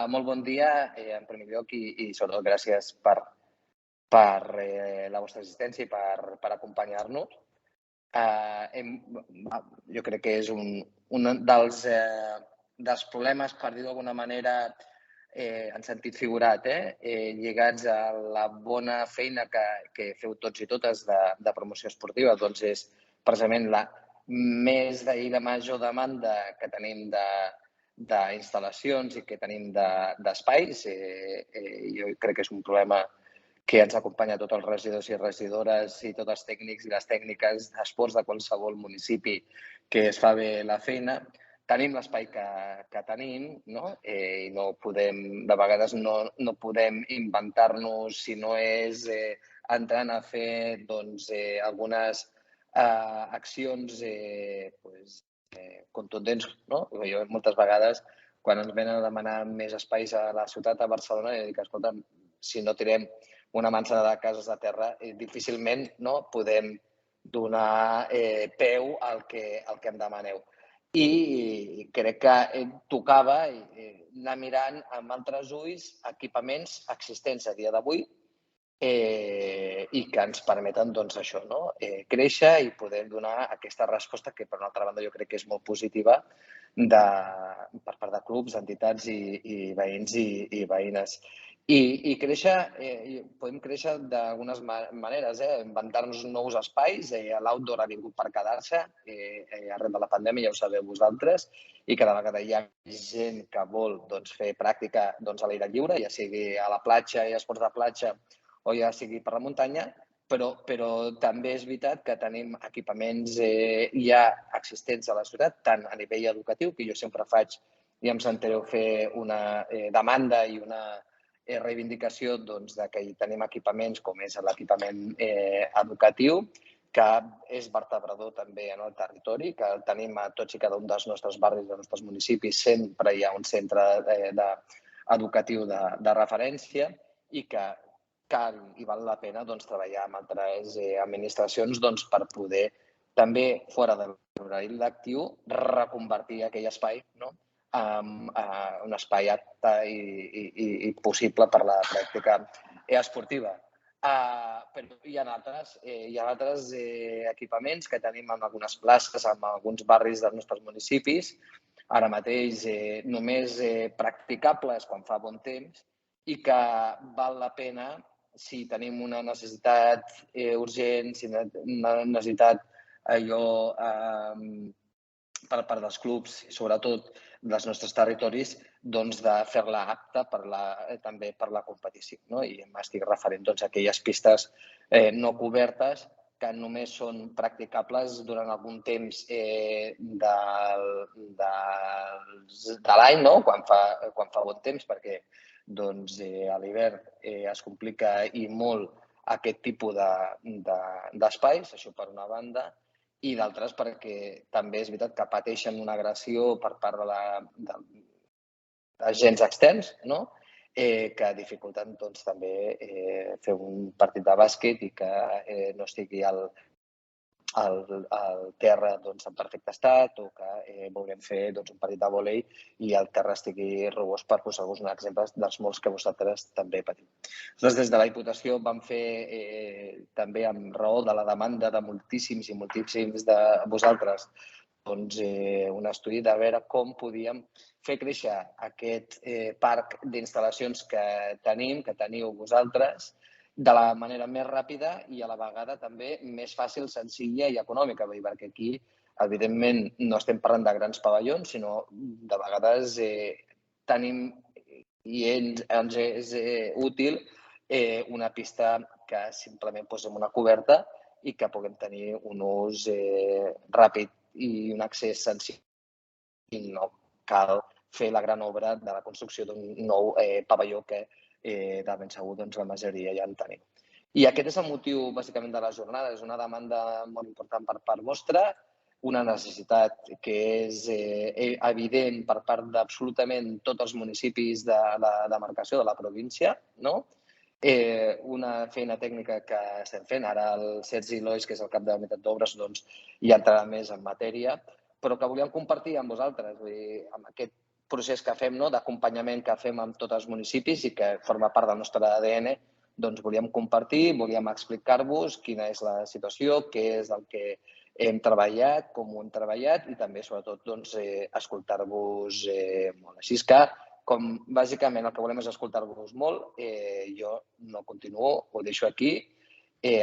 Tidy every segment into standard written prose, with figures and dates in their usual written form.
Molt bon dia, en primer lloc, i sobretot gràcies per la vostra assistència i per acompanyar-nos. Jo crec que és un dels problemes, per dir-ho d'alguna manera, en sentit figurat, lligats a la bona feina que feu tots i totes de promoció esportiva, doncs és precisament la la major demanda que tenim d'instal·lacions i que tenim d'espais. Jo crec que és un problema que ens acompanya a tots els regidors i regidores i tots els tècnics i les tècniques d'esports de qualsevol municipi que es fa bé la feina. Tenim l'espai que tenim, no? I no podem, de vegades no podem inventar-nos si no és entrant a fer algunes accions contundents, no? Jo moltes vegades, quan ens venen a demanar més espais a la ciutat de Barcelona, dic, escolta, si no tirem una manzana de cases a terra, difícilment podem donar peu al que em demaneu. I crec que tocava anar mirant amb altres ulls equipaments existents a dia d'avui i que ens permeten això, no? Créixer i poder donar aquesta resposta que, per una altra banda, jo crec que és molt positiva per part de clubs, entitats i veïns i veïnes. I créixer, podem créixer d'algunes maneres, inventar-nos nous espais. L'outdoor ha vingut per quedar-se arran de la pandèmia, ja ho sabeu vosaltres, i cada vegada hi ha gent que vol fer pràctica a l'aire lliure, ja sigui a la platja i esports de platja o ja sigui per la muntanya, però també és veritat que tenim equipaments ja existents a la ciutat, tant a nivell educatiu, que jo sempre faig i em sentireu fer una demanda i una reivindicació que hi tenim equipaments com és l'equipament educatiu, que és vertebrador també en el territori, que tenim a tots i cada un dels nostres barris, dels nostres municipis, sempre hi ha un centre educatiu de referència i que cal i val la pena treballar amb altres administracions per poder també, fora de l'horari lectiu, reconvertir aquell espai en un espai apte i possible per la pràctica esportiva. Però hi ha altres equipaments que tenim en algunes places, en alguns barris dels nostres municipis, ara mateix només practicables quan fa bon temps i que val la pena, si tenim una necessitat urgent, si una necessitat per part dels clubs, sobretot dels nostres territoris, de fer-la apta també per la competició. I m'estic referint a aquelles pistes no cobertes que només són practicables durant algun temps de l'any, quan fa bon temps, perquè a l'hivern es complica i molt aquest tipus d'espais, això per una banda, i d'altres perquè també és veritat que pateixen una agressió per part d'agents externs, que dificulten també fer un partit de bàsquet i que no estigui al terra en perfecte estat, o que vulguem fer un partit de vòlei i el terra estigui robust, per posar-vos un exemple dels molts que vosaltres també patiu. Nosaltres des de la Diputació vam fer, també amb raó de la demanda de moltíssims i moltíssims de vosaltres, un estudi de veure com podíem fer créixer aquest parc d'instal·lacions que tenim, que teniu vosaltres, de la manera més ràpida i a la vegada també més fàcil, senzilla i econòmica, perquè aquí, evidentment, no estem parlant de grans pavellons, sinó de vegades tenim i ens és útil una pista que simplement posem una coberta i que puguem tenir un ús ràpid i un accés senzill. I no cal fer la gran obra de la construcció d'un nou pavelló que de ben segur la majoria ja en tenim. I aquest és el motiu, bàsicament, de la jornada. És una demanda molt important per part vostra, una necessitat que és evident per part d'absolutament tots els municipis de la demarcació de la província, una feina tècnica que estem fent. Ara el Sergi Lois, que és el cap de la unitat d'obres, ja entrarà més en matèria, però que volíem compartir amb vosaltres. Amb aquest procés que fem, d'acompanyament que fem amb tots els municipis i que forma part del nostre ADN, doncs volíem compartir, volíem explicar-vos quina és la situació, què és el que hem treballat, com ho hem treballat i també, sobretot, escoltar-vos molt. Així que, com bàsicament el que volem és escoltar-vos molt, jo no continuo, ho deixo aquí,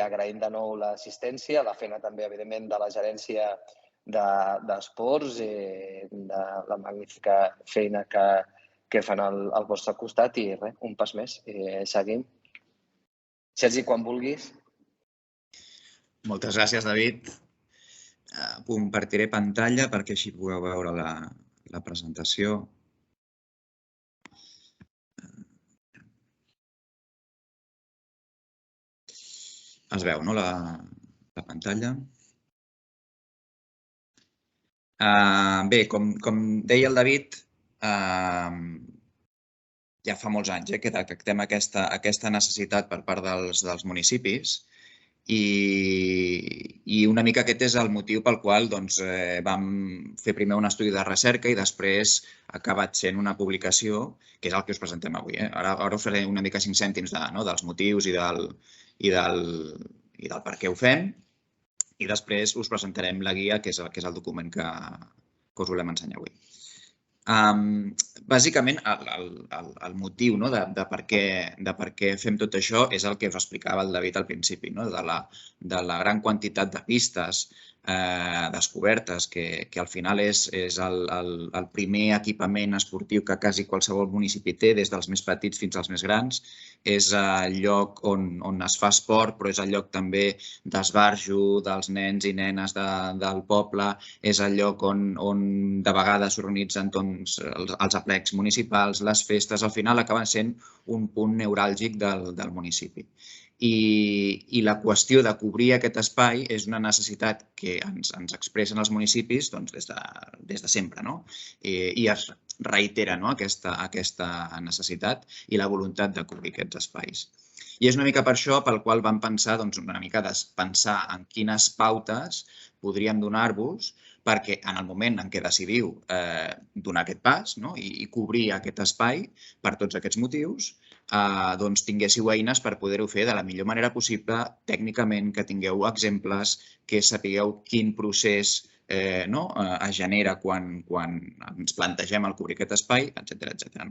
agraint de nou l'assistència, la feina també, evidentment, de la gerència d'esports, de la magnífica feina que fan al vostre costat i res, un pas més, seguim. Sergi, quan vulguis. Moltes gràcies, David. Compartiré pantalla perquè així pugueu veure la presentació. Es veu, no, la pantalla? Bé, com deia el David, ja fa molts anys que detectem aquesta necessitat per part dels municipis i una mica aquest és el motiu pel qual vam fer primer un estudi de recerca i després ha acabat sent una publicació, que és el que us presentem avui. Ara us faré una mica 5 cèntims dels motius i del per què ho fem i després us presentarem la guia, que és el document que us volem ensenyar avui. Bàsicament, el motiu de per què fem tot això és el que us explicava el David al principi, de la gran quantitat de pistes descobertes, que al final és el primer equipament esportiu que quasi qualsevol municipi té, des dels més petits fins als més grans. És el lloc on es fa esport, però és el lloc també d'esbarjo dels nens i nenes del poble, és el lloc on de vegades s'organitzen els aplecs municipals, les festes, al final acaben sent un punt neuràlgic del municipi. I la qüestió de cobrir aquest espai és una necessitat que ens expressen els municipis des de sempre, i es reitera aquesta necessitat i la voluntat de cobrir aquests espais. I és una mica per això pel qual vam pensar una mica de pensar en quines pautes podríem donar-vos perquè en el moment en què decidiu donar aquest pas i cobrir aquest espai per tots aquests motius, tinguéssiu eines per poder-ho fer de la millor manera possible, tècnicament, que tingueu exemples, que sapigueu quin procés es genera quan ens plantegem el cobrir aquest espai, etcètera.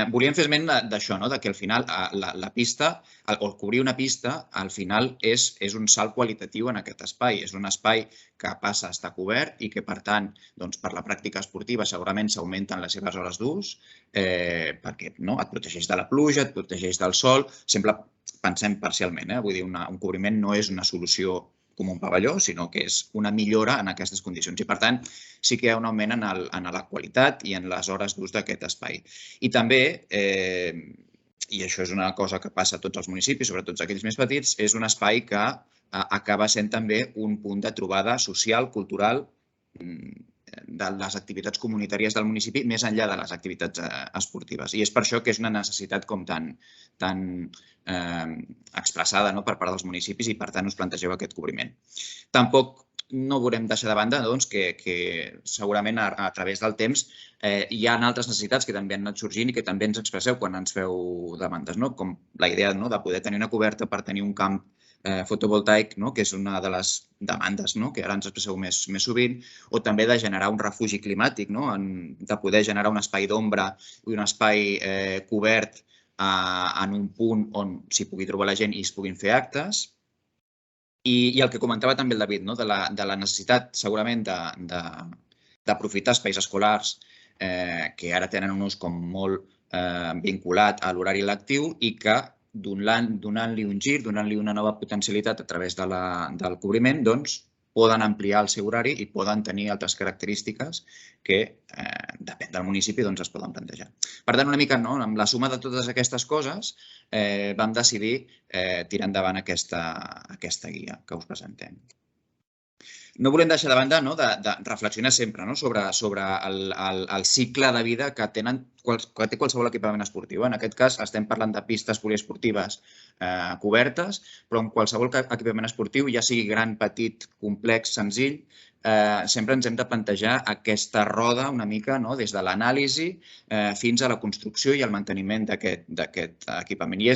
Volíem fer esment d'això, que al final la pista, o cobrir una pista, al final és un salt qualitatiu en aquest espai. És un espai que passa a estar cobert i que, per tant, per la pràctica esportiva segurament s'augmenten les seves hores d'ús perquè et protegeix de la pluja, et protegeix del sol. Sempre pensem parcialment, vull dir, un cobriment no és una solució com un pavelló, sinó que és una millora en aquestes condicions. I, per tant, sí que hi ha un augment en la qualitat i en les hores d'ús d'aquest espai. I també, i això és una cosa que passa a tots els municipis, sobretot aquells més petits, és un espai que acaba sent també un punt de trobada social, cultural, de les activitats comunitàries del municipi, més enllà de les activitats esportives. I és per això que és una necessitat com tan expressada per part dels municipis i, per tant, us plantegeu aquest cobriment. Tampoc no volem deixar de banda que segurament a través del temps hi ha altres necessitats que també han anat sorgint i que també ens expresseu quan ens feu demandes, com la idea de poder tenir una coberta per tenir un camp fotovoltaic, que és una de les demandes que ara ens expresseu més sovint, o també de generar un refugi climàtic, de poder generar un espai d'ombra i un espai cobert en un punt on s'hi pugui trobar la gent i es puguin fer actes. I el que comentava també el David, de la necessitat segurament d'aprofitar espais escolars que ara tenen un ús com molt vinculat a l'horari lectiu i que donant-li un gir, donant-li una nova potencialitat a través del cobriment, poden ampliar el seu horari i poden tenir altres característiques que, depèn del municipi, es poden plantejar. Per tant, una mica amb la suma de totes aquestes coses vam decidir tirar endavant aquesta guia que us presentem. No volem deixar de banda de reflexionar sempre sobre el cicle de vida que té qualsevol equipament esportiu. En aquest cas estem parlant de pistes poliesportives cobertes, però en qualsevol equipament esportiu, ja sigui gran, petit, complex, senzill, sempre ens hem de plantejar aquesta roda una mica des de l'anàlisi fins a la construcció i el manteniment d'aquest equipament. I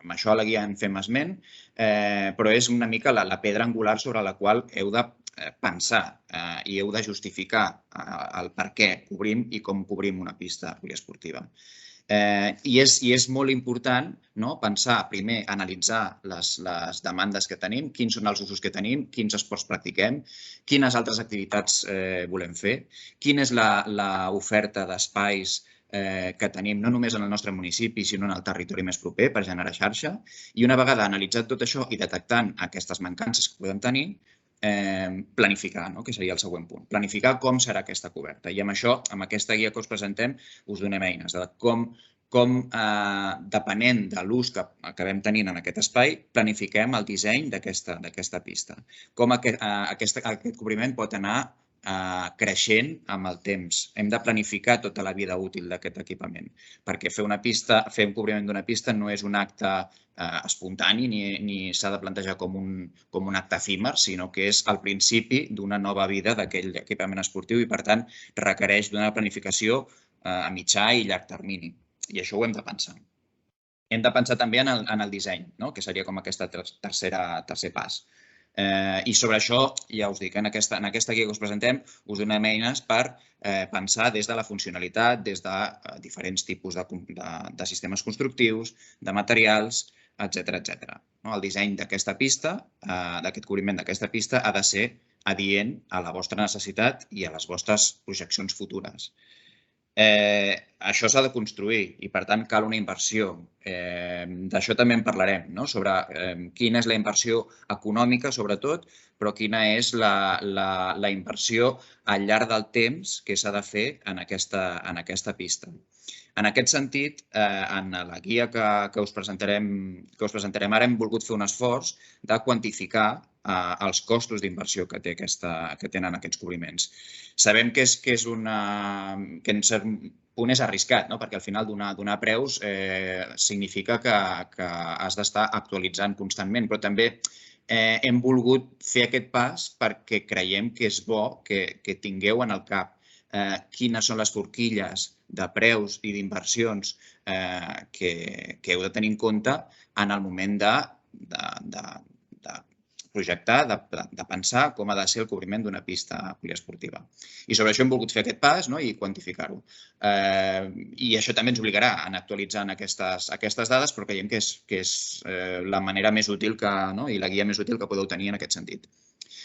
amb això a la guia en fem esment, però és una mica la pedra angular sobre la qual heu de pensar i heu de justificar el per què cobrim i com cobrim una pista poliesportiva. I és molt important pensar, primer, analitzar les demandes que tenim, quins són els usos que tenim, quins esports practiquem, quines altres activitats volem fer, quina és l'oferta d'espais que tenim no només en el nostre municipi, sinó en el territori més proper per generar xarxa. I una vegada analitzat tot això i detectant aquestes mancances que podem tenir, planificar, que seria el següent punt. Planificar com serà aquesta coberta. I amb això, amb aquesta guia que us presentem, us donem eines de com, depenent de l'ús que acabem tenint en aquest espai, planifiquem el disseny d'aquesta pista. Com aquest cobriment pot anar creixent amb el temps. Hem de planificar tota la vida útil d'aquest equipament, perquè fer un cobriment d'una pista no és un acte espontani ni s'ha de plantejar com un acte efímer, sinó que és el principi d'una nova vida d'aquell equipament esportiu i, per tant, requereix d'una planificació a mitjà i llarg termini. I això ho hem de pensar. Hem de pensar també en el disseny, que seria com aquest tercer pas. I sobre això, ja us dic, en aquesta guia que us presentem us donem eines per pensar des de la funcionalitat, des de diferents tipus de sistemes constructius, de materials, etc. El disseny d'aquesta pista, d'aquest cobriment d'aquesta pista, ha de ser adient a la vostra necessitat i a les vostres projeccions futures. Això s'ha de construir i, per tant, cal una inversió. D'això també en parlarem, sobre quina és la inversió econòmica, sobretot, però quina és la inversió al llarg del temps que s'ha de fer en aquesta pista. En aquest sentit, en la guia que us presentarem ara hem volgut fer un esforç de quantificar els costos d'inversió que tenen aquests cobriments. Sabem que en cert punt és arriscat, perquè al final donar preus significa que has d'estar actualitzant constantment, però també hem volgut fer aquest pas perquè creiem que és bo que tingueu en el cap quines són les forquilles de preus i d'inversions que heu de tenir en compte en el moment de projectar, de pensar com ha de ser el cobriment d'una pista poliesportiva. I sobre això hem volgut fer aquest pas i quantificar-ho. I això també ens obligarà a anar actualitzant aquestes dades, però creiem que és la manera més útil i la guia més útil que podeu tenir en aquest sentit.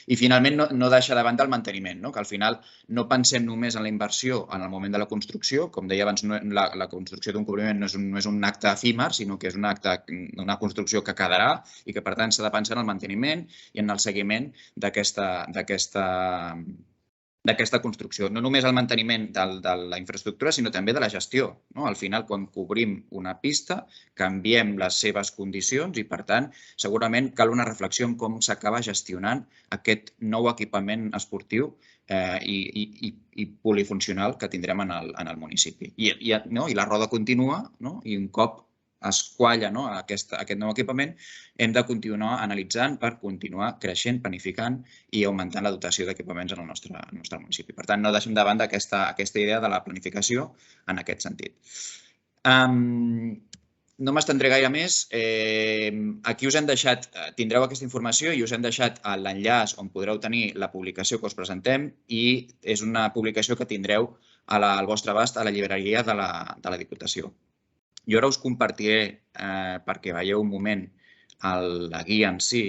I finalment no deixar de banda el manteniment, que al final no pensem només en la inversió en el moment de la construcció. Com deia abans, la construcció d'un cobriment no és un acte efímer, sinó que és una construcció que quedarà i que, per tant, s'ha de pensar en el manteniment i en el seguiment d'aquesta construcció. No només el manteniment de la infraestructura, sinó també de la gestió. Al final, quan cobrim una pista, canviem les seves condicions i, per tant, segurament cal una reflexió en com s'acaba gestionant aquest nou equipament esportiu i polifuncional que tindrem en el municipi. I la roda continua i un cop es qualla aquest nou equipament, hem de continuar analitzant per continuar creixent, planificant i augmentant la dotació d'equipaments en el nostre municipi. Per tant, no deixem de banda aquesta idea de la planificació en aquest sentit. No m'estendré gaire més. Aquí us hem deixat, tindreu aquesta informació i us hem deixat l'enllaç on podreu tenir la publicació que us presentem i és una publicació que tindreu al vostre abast a la llibreria de la Diputació. Jo ara us compartiré, perquè veieu un moment, la guia en si,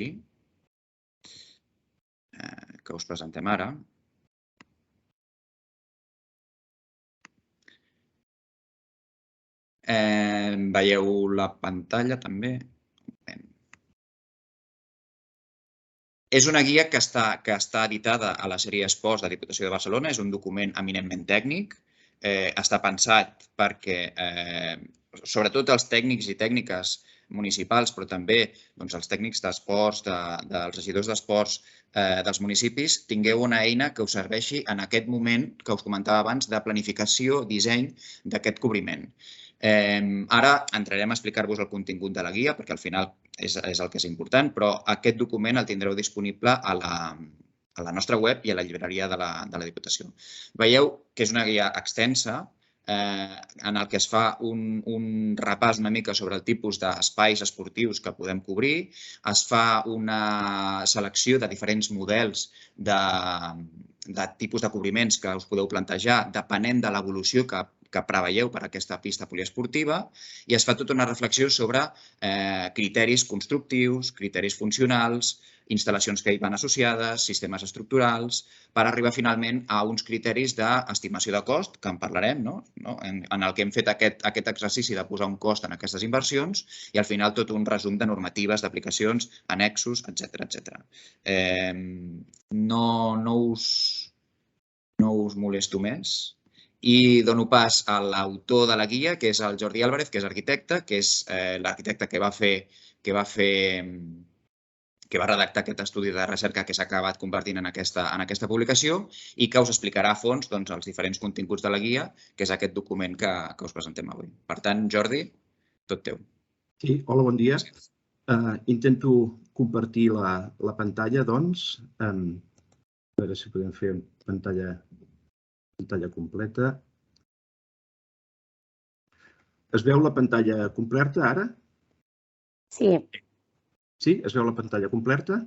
que us presentem ara. Veieu la pantalla també. És una guia que està editada a la sèrie Esports de Diputació de Barcelona. És un document eminentment tècnic. Està pensat perquè, sobretot els tècnics i tècniques municipals, però també els tècnics d'esports, dels regidors d'esports dels municipis, tingueu una eina que us serveixi en aquest moment que us comentava abans de planificació, disseny d'aquest cobriment. Ara entrarem a explicar-vos el contingut de la guia, perquè al final és el que és important, però aquest document el tindreu disponible a la nostra web i a la llibreria de la Diputació. Veieu que és una guia extensa en el que es fa un repàs una mica sobre el tipus d'espais esportius que podem cobrir, es fa una selecció de diferents models de tipus de cobriments que us podeu plantejar depenent de l'evolució que preveieu per a aquesta pista poliesportiva i es fa tota una reflexió sobre criteris constructius, criteris funcionals, instal·lacions que hi van associades, sistemes estructurals, per arribar finalment a uns criteris d'estimació de cost, que en parlarem, en el que hem fet aquest exercici de posar un cost en aquestes inversions i al final tot un resum de normatives, d'aplicacions, annexos, etc. No us molesto més i dono pas a l'autor de la guia, que és el Jordi Álvarez, que és arquitecte, que és l'arquitecte que va redactar aquest estudi de recerca que s'ha acabat convertint en aquesta publicació i que us explicarà a fons els diferents continguts de la guia, que és aquest document que us presentem avui. Per tant, Jordi, tot teu. Sí, hola, bon dia. Intento compartir la pantalla, doncs. A veure si podem fer pantalla completa. Es veu la pantalla completa ara? Sí. Sí? Es veu la pantalla completa?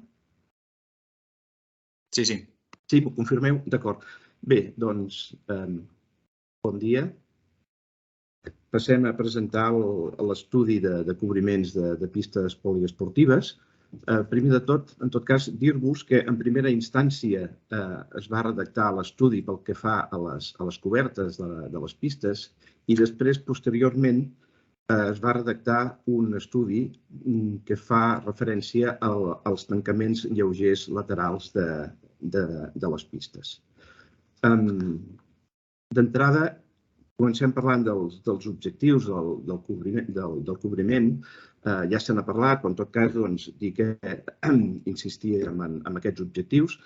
Sí. Sí, m'ho confirmeu? D'acord. Bé, doncs, bon dia. Passem a presentar l'estudi de cobriments de pistes poliesportives. Primer de tot, en tot cas, dir-vos que en primera instància es va redactar l'estudi pel que fa a les cobertes de les pistes i després, posteriorment, es va redactar un estudi que fa referència als tancaments lleugers laterals de les pistes. D'entrada, comencem parlant dels objectius del cobriment. Ja se n'ha parlat, però en tot cas dir que insistíem en aquests objectius.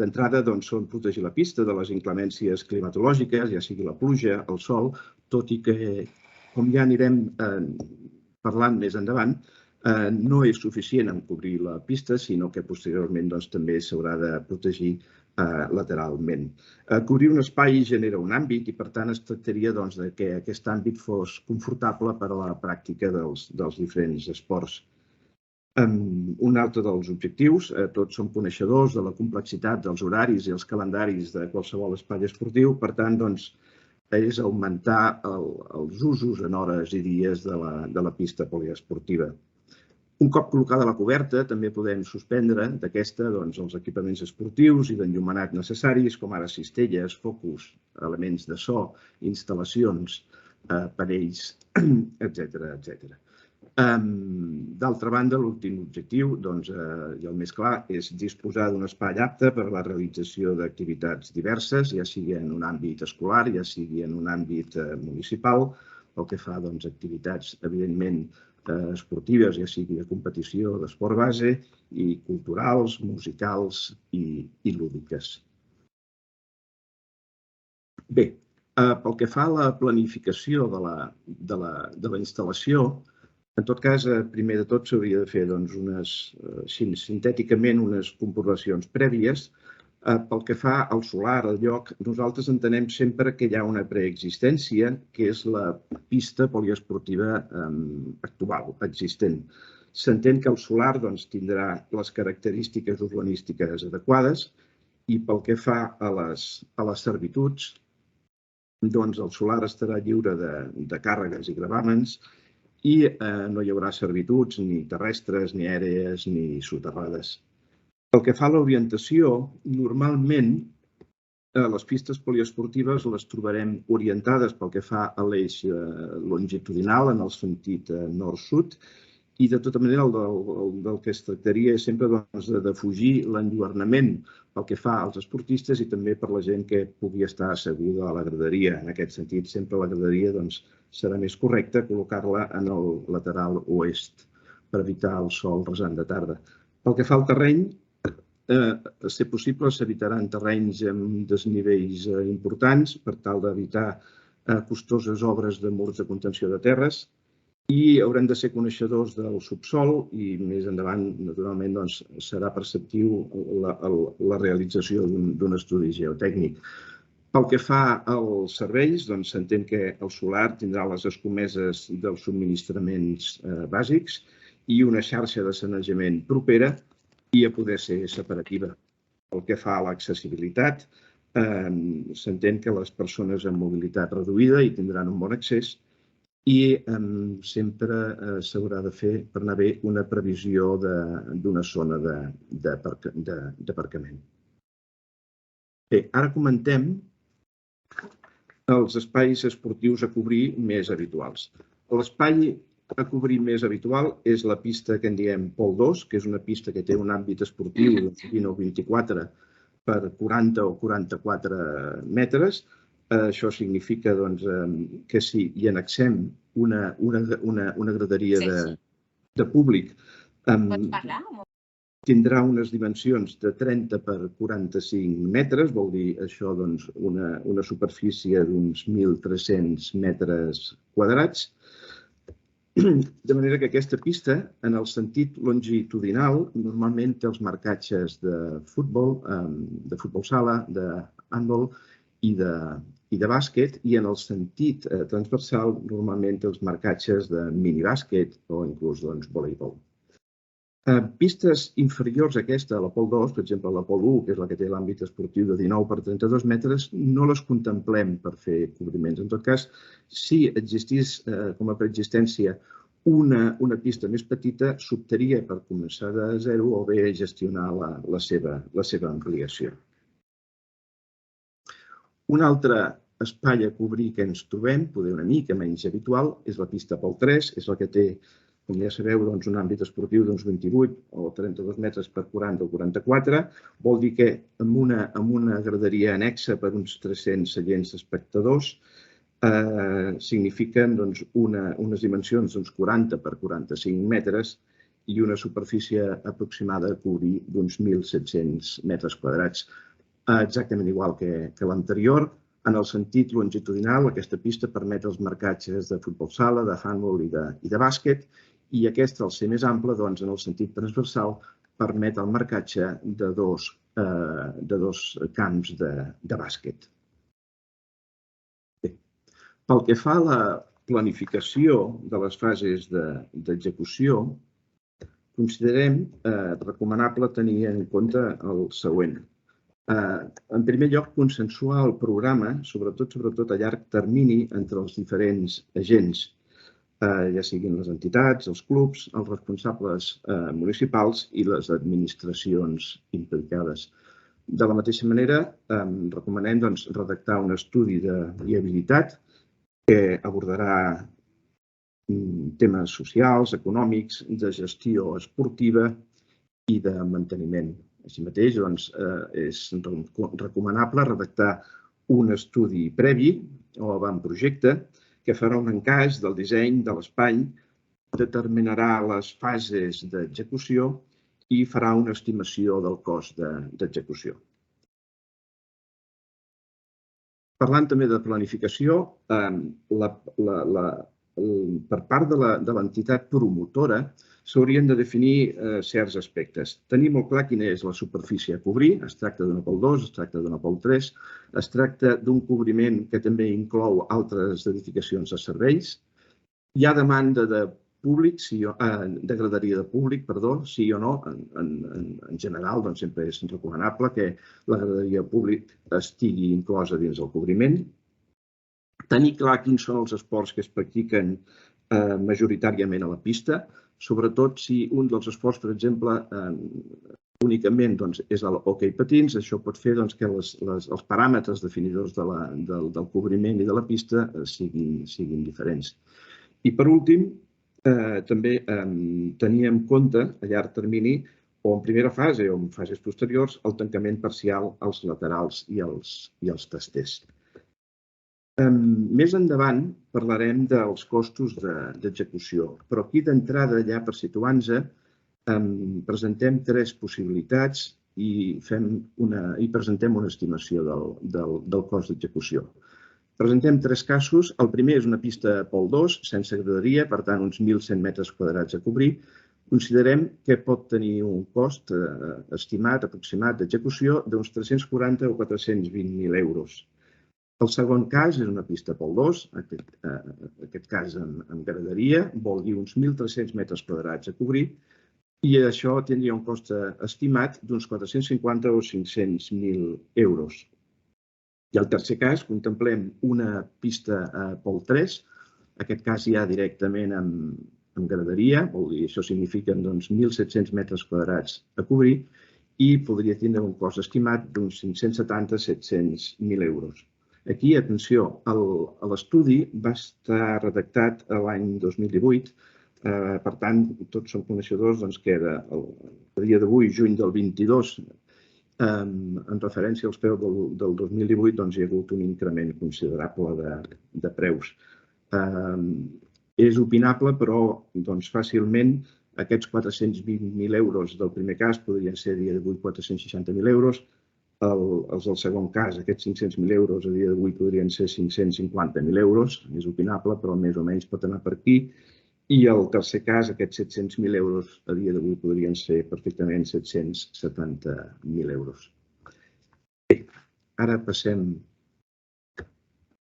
D'entrada són protegir la pista de les inclemències climatològiques, ja sigui la pluja, el sol, tot i que, com ja anirem parlant més endavant, no és suficient en cobrir la pista, sinó que posteriorment també s'haurà de protegir lateralment. Cobrir un espai genera un àmbit i, per tant, es tractaria que aquest àmbit fos confortable per a la pràctica dels diferents esports. Un altre dels objectius, tots som coneixedors de la complexitat dels horaris i els calendaris de qualsevol espai esportiu, per tant, és augmentar els usos en hores i dies de la pista poliesportiva. Un cop col·locada la coberta, també podem suspendre d'aquesta els equipaments esportius i d'enllumenat necessaris, com ara cistelles, focus, elements de so, instal·lacions, panells, etc. D'altra banda, l'últim objectiu, i el més clar, és disposar d'un espai apte per a la realització d'activitats diverses, ja sigui en un àmbit escolar, ja sigui en un àmbit municipal, pel que fa a activitats, evidentment, esportives, ja sigui de competició, d'esport base, i culturals, musicals i lúdiques. Bé, pel que fa a la planificació de la instal·lació, en tot cas, primer de tot s'hauria de fer sintèticament unes comprovacions prèvies. Pel que fa al solar, al lloc, nosaltres entenem sempre que hi ha una preexistència, que és la pista poliesportiva actual, existent. S'entén que el solar tindrà les característiques urbanístiques adequades i pel que fa a les servituds, el solar estarà lliure de càrregues i gravàmens i no hi haurà servituds ni terrestres, ni aèries, ni soterrades. Pel que fa a l'orientació, normalment les pistes poliesportives les trobarem orientades pel que fa a l'eix longitudinal, en el sentit nord-sud, i de tota manera el que es tractaria és sempre de fugir l'enlluernament pel que fa als esportistes i també per la gent que pugui estar asseguda a la graderia. En aquest sentit, sempre la graderia serà més correcte col·locar-la en el lateral oest per evitar el sol rasant de tarda. Pel que fa al terreny, a ser possible, s'evitaran terrenys amb desnivells importants per tal d'evitar costoses obres de murs de contenció de terres i haurem de ser coneixedors del subsol i més endavant, naturalment, serà perceptiu la realització d'un estudi geotècnic. Pel que fa als serveis, s'entén que el solar tindrà les escomeses dels subministraments bàsics i una xarxa de sanejament propera i a poder ser separativa. Pel que fa a l'accessibilitat, s'entén que les persones amb mobilitat reduïda hi tindran un bon accés i sempre s'haurà de fer, per anar bé, una previsió d'una zona d'aparcament. Bé, ara comentem els espais esportius a cobrir més habituals. L'espai a cobrir més habitual és la pista que en diem Pol 2, que és una pista que té un àmbit esportiu de 20 o 24 per 40 o 44 metres. Això significa que si hi annexem una graderia de públic, tindrà unes dimensions de 30 per 45 metres, vol dir això una superfície d'uns 1.300 metres quadrats. De manera que aquesta pista, en el sentit longitudinal, normalment té els marcatges de futbol sala, de handbol i de bàsquet, i en el sentit transversal normalment té els marcatges de minibàsquet o inclús voleibol. Pistes inferiors a aquesta, la Pol 2, per exemple la Pol 1, que és la que té l'àmbit esportiu de 19 per 32 metres, no les contemplem per fer cobriments. En tot cas, si existís com a preexistència una pista més petita, s'optaria per començar de zero o bé gestionar la seva ampliació. Un altre espai a cobrir que ens trobem, poder una mica menys habitual, és la pista Pol 3, és la que té, com ja sabeu, un àmbit esportiu d'uns 28 o 32 metres per 40 o 44. Vol dir que amb una graderia annexa per uns 300 seients d'espectadors signifiquen unes dimensions d'uns 40 per 45 metres i una superfície aproximada a cobrir d'uns 1.700 metres quadrats. Exactament igual que l'anterior, en el sentit longitudinal, aquesta pista permet els marcatges de futbol sala, de handbol i de bàsquet, i aquesta, al ser més ampla, en el sentit transversal, permet el marcatge de dos camps de bàsquet. Pel que fa a la planificació de les fases d'execució, considerem recomanable tenir en compte el següent. En primer lloc, consensuar el programa, sobretot a llarg termini, entre els diferents agents, ja siguin les entitats, els clubs, els responsables municipals i les administracions implicades. De la mateixa manera, recomanem redactar un estudi de viabilitat que abordarà temes socials, econòmics, de gestió esportiva i de manteniment. Així mateix, és recomanable redactar un estudi previ o avantprojecte que farà un encaix del disseny de l'espai, determinarà les fases d'execució i farà una estimació del cost d'execució. Parlant també de planificació, per part de l'entitat promotora s'haurien de definir certs aspectes. Tenir molt clar quina és la superfície a cobrir, es tracta d'una Pol 2, es tracta d'una Pol 3, es tracta d'un cobriment que també inclou altres edificacions de serveis. Hi ha demanda de graderia de públic, sí o no. En general, sempre és recomanable que la graderia de públic estigui inclosa dins del cobriment. Tenir clar quins són els esports que es practiquen majoritàriament a la pista, sobretot si un dels esports, per exemple, únicament és l'hoquei patins, això pot fer que els paràmetres definidors del cobriment i de la pista siguin diferents. I per últim, també tenir en compte a llarg termini o en primera fase o en fases posteriors el tancament parcial als laterals i als testers. Més endavant parlarem dels costos d'execució, però aquí d'entrada, ja per situar-nos, presentem tres possibilitats i presentem una estimació del cost d'execució. Presentem 3 casos. El primer és una pista Pol 2, sense graderia, per tant, uns 1.100 metres quadrats a cobrir. Considerem que pot tenir un cost estimat, aproximat d'execució d'uns 340 o 420.000 euros. El segon cas és una pista Pol 2, aquest cas amb graderia, vol dir uns 1.300 metres quadrats a cobrir, i això tindria un cost estimat d'uns 450 o 500.000 euros. I el tercer cas, contemplem una pista Pol 3, aquest cas ja directament amb graderia, vol dir, això significa 1.700 metres quadrats a cobrir, i podria tindre un cost estimat d'uns 570-700.000 euros. Aquí, atenció, l'estudi va estar redactat l'any 2018, per tant, tots som coneixedors que a dia d'avui, juny del 22, en referència als preus del 2018, hi ha hagut un increment considerable de preus. És opinable, però fàcilment aquests 420.000 euros del primer cas podrien ser a dia d'avui 460.000 euros. Els del segon cas, aquests 500.000 euros a dia d'avui podrien ser 550.000 euros, és opinable, però més o menys pot anar per aquí. I el tercer cas, aquests 700.000 euros a dia d'avui podrien ser perfectament 770.000 euros. Bé, ara passem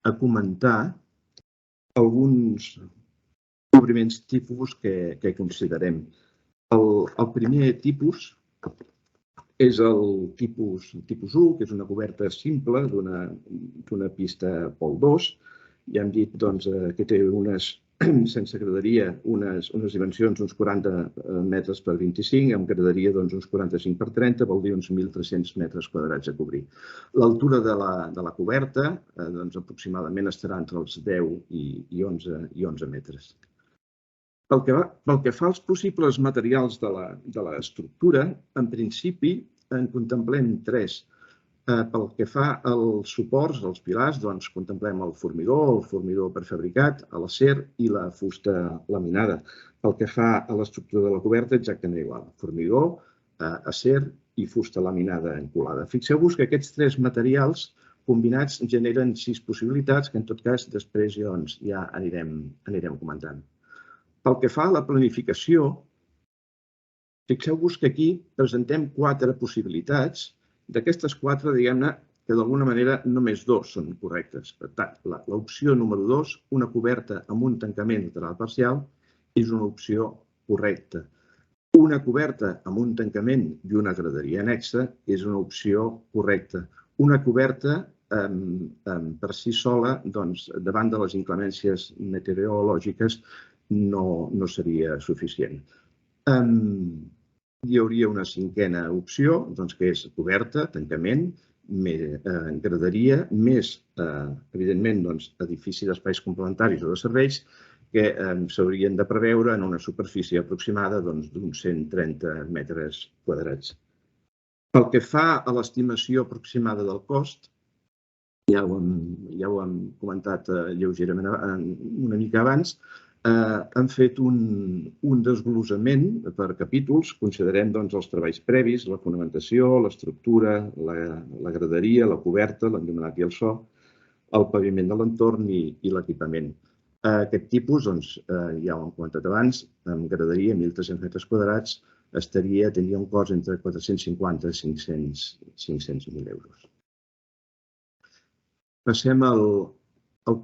a comentar alguns cobriments tipus que considerem. El primer tipus és el tipus 1, que és una coberta simple d'una pista Pol 2. Ja hem dit que té sense graderia unes dimensions d'uns 40 metres per 25, amb graderia uns 45 per 30, vol dir uns 1.300 metres quadrats a cobrir. L'altura de la coberta aproximadament estarà entre els 10 i 11 metres. Pel que fa als possibles materials de l'estructura, en principi en contemplem 3. Pel que fa als suports, als pilars, contemplem el formigó prefabricat, l'acer i la fusta laminada. Pel que fa a l'estructura de la coberta, exactament igual. Formigó, acer i fusta laminada encolada. Fixeu-vos que aquests 3 materials combinats generen 6 possibilitats que en tot cas després ja anirem comentant. Pel que fa a la planificació, fixeu-vos que aquí presentem 4 possibilitats. D'aquestes 4, diguem-ne que d'alguna manera només 2 són correctes. Per tant, l'opció número 2, una coberta amb un tancament lateral parcial, és una opció correcta. Una coberta amb un tancament i una graderia annexa és una opció correcta. Una coberta per si sola, davant de les inclemències meteorològiques, no seria suficient. Hi hauria una 5a opció, que és coberta, tancament, graderia, més, evidentment, edifici d'espais complementaris o de serveis que s'haurien de preveure en una superfície aproximada d'uns 130 metres quadrats. Pel que fa a l'estimació aproximada del cost, ja ho hem comentat lleugerament una mica abans, hem fet un desglossament per capítols. Considerem els treballs previs, la fonamentació, l'estructura, la graderia, la coberta, l'enllumenat i el so, el paviment de l'entorn i l'equipament. Aquest tipus, ja ho hem comentat abans, amb graderia 1.300 metres quadrats, tindria un cost entre 450 i 500.000 euros. Passem al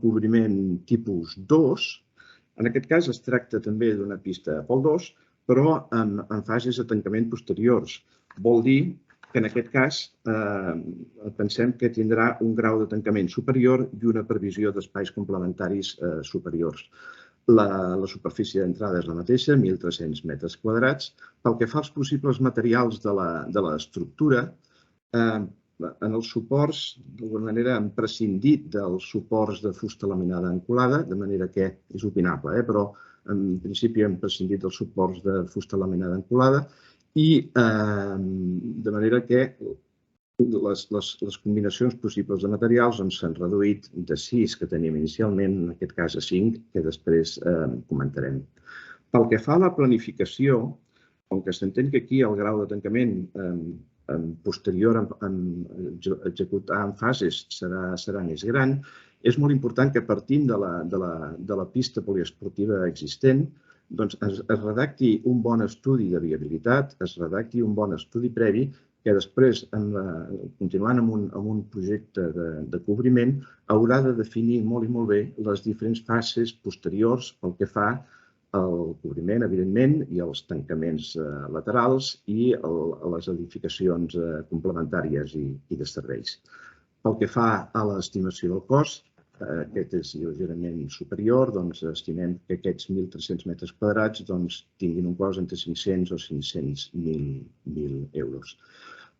cobriment tipus 2. En aquest cas es tracta també d'una pista Pol 2, però en fases de tancament posteriors. Vol dir que en aquest cas pensem que tindrà un grau de tancament superior i una previsió d'espais complementaris superiors. La superfície d'entrada és la mateixa, 1.300 metres quadrats. Pel que fa als possibles materials de l'estructura, en els suports, d'alguna manera, hem prescindit dels suports de fusta laminada encolada, de manera que és opinable, però en principi hem prescindit dels suports de fusta laminada encolada i de manera que les combinacions possibles de materials s'han reduït de 6 que tenim inicialment, en aquest cas a 5, que després comentarem. Pel que fa a la planificació, com que s'entén que aquí el grau de tancament posterior a executar en fases serà més gran, És molt important que partint de la pista poliesportiva existent es redacti un bon estudi de viabilitat, es redacti un bon estudi previ que després, continuant amb un projecte de cobriment, haurà de definir molt i molt bé les diferents fases posteriors pel que fa al cobriment, evidentment, i als tancaments laterals i a les edificacions complementàries i de serveis. Pel que fa a l'estimació del cost, aquest és lleugerament superior, estimem que aquests 1.300 metres quadrats tinguin un cost entre 500 o 500.000 euros.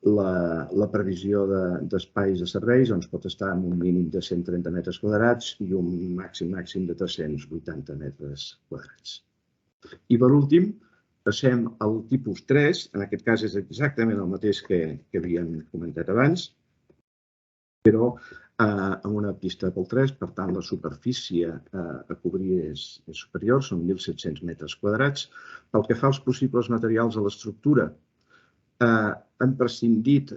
La previsió d'espais de serveis pot estar en un mínim de 130 metres quadrats i un màxim de 380 metres quadrats. I per últim, passem al tipus 3, en aquest cas és exactament el mateix que havíem comentat abans, però amb una pista pel 3, per tant la superfície a cobrir és superior, són 1.700 metres quadrats. Pel que fa als possibles materials de l'estructura, han prescindit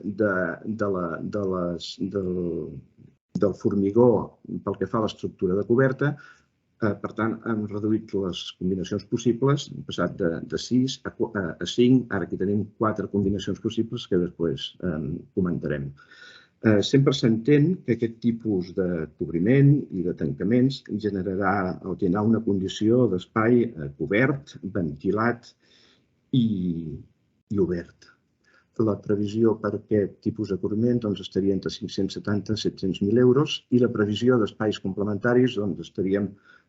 del formigó pel que fa a l'estructura de coberta. Per tant, hem reduït les combinacions possibles, hem passat de 6 a 5, ara aquí tenim 4 combinacions possibles que després comentarem. Sempre s'entén que aquest tipus de cobriment i de tancaments generarà o tindrà una condició d'espai cobert, ventilat i obert. La previsió per aquest tipus de cobriment estaria entre 570 i 700.000 euros i la previsió d'espais complementaris estaríem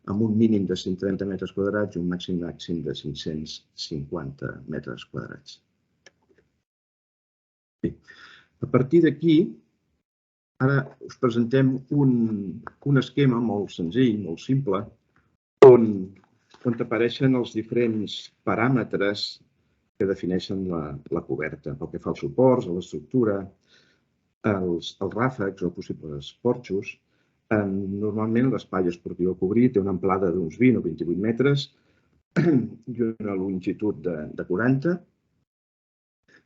amb un mínim de 130 metres quadrats i un màxim de 550 metres quadrats. Bé, a partir d'aquí, ara us presentem un esquema molt senzill, molt simple, on apareixen els diferents paràmetres que defineixen la coberta, pel que fa als suports, a l'estructura, als ràfecs o possibles porxos. Normalment l'espai esportiu a cobrir té una amplada d'uns 20 o 28 metres i una longitud de 40.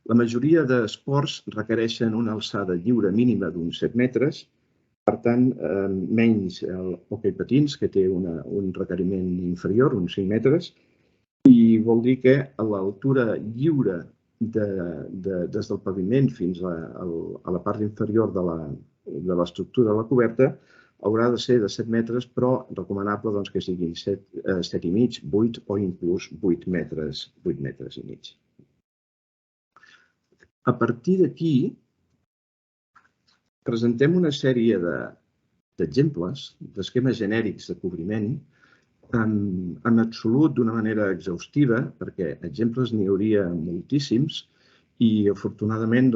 La majoria d'esports requereixen una alçada lliure mínima d'uns 7 metres, per tant, menys el hoquei patins, que té un requeriment inferior, uns 5 metres, i vol dir que a l'altura lliure des del paviment fins a la part inferior de l'estructura de la coberta haurà de ser de 7 metres, però recomanable que siguin 7,5, 8 o inclús 8 metres i mig. A partir d'aquí, presentem una sèrie d'exemples, d'esquemes genèrics de cobriment, en absolut d'una manera exhaustiva, perquè exemples n'hi hauria moltíssims i, afortunadament,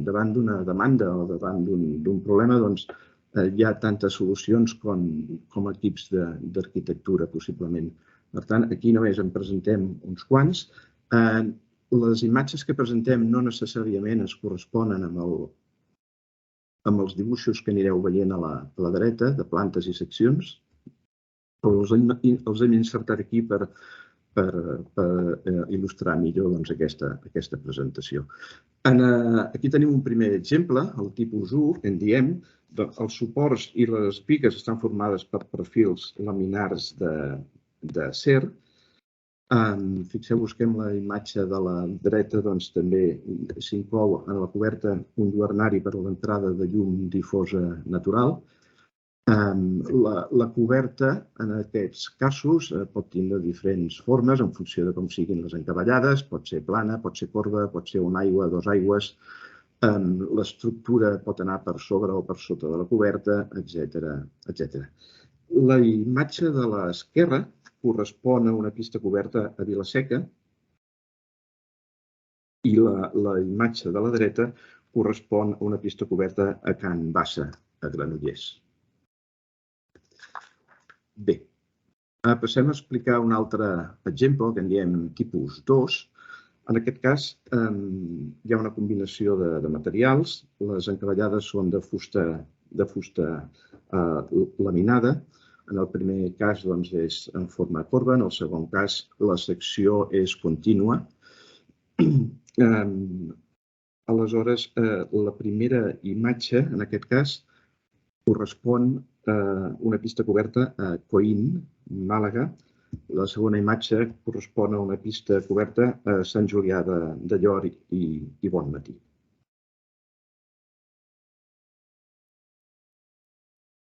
davant d'una demanda o davant d'un problema, hi ha tantes solucions com equips d'arquitectura, possiblement. Per tant, aquí només en presentem uns quants. Les imatges que presentem no necessàriament es corresponen amb els dibuixos que anireu veient a la dreta, de plantes i seccions, però els hem insertat aquí per il·lustrar millor aquesta presentació. Aquí tenim un primer exemple, el tipus 1, que en diem. Els suports i les piques estan formades per perfils laminars d'acer. Fixeu-vos que en la imatge de la dreta també s'inclou en la coberta un lluernari per a l'entrada de llum difosa natural. La coberta, en aquests casos, pot tindre diferents formes en funció de com siguin les encavallades. Pot ser plana, pot ser corba, pot ser una aigua, dues aigües. L'estructura pot anar per sobre o per sota de la coberta, etc. La imatge de l'esquerra correspon a una pista coberta a Vila-seca i la imatge de la dreta correspon a una pista coberta a Can Bassa, a Granollers. Bé, passem a explicar un altre exemple, que en diem tipus 2. En aquest cas, hi ha una combinació de materials. Les encavallades són de fusta laminada. En el primer cas és en forma corba, en el segon cas la secció és contínua. Aleshores, la primera imatge, en aquest cas, correspon una pista coberta a Coín, Màlaga. La segona imatge correspon a una pista coberta a Sant Julià de Llor i Bonmatí.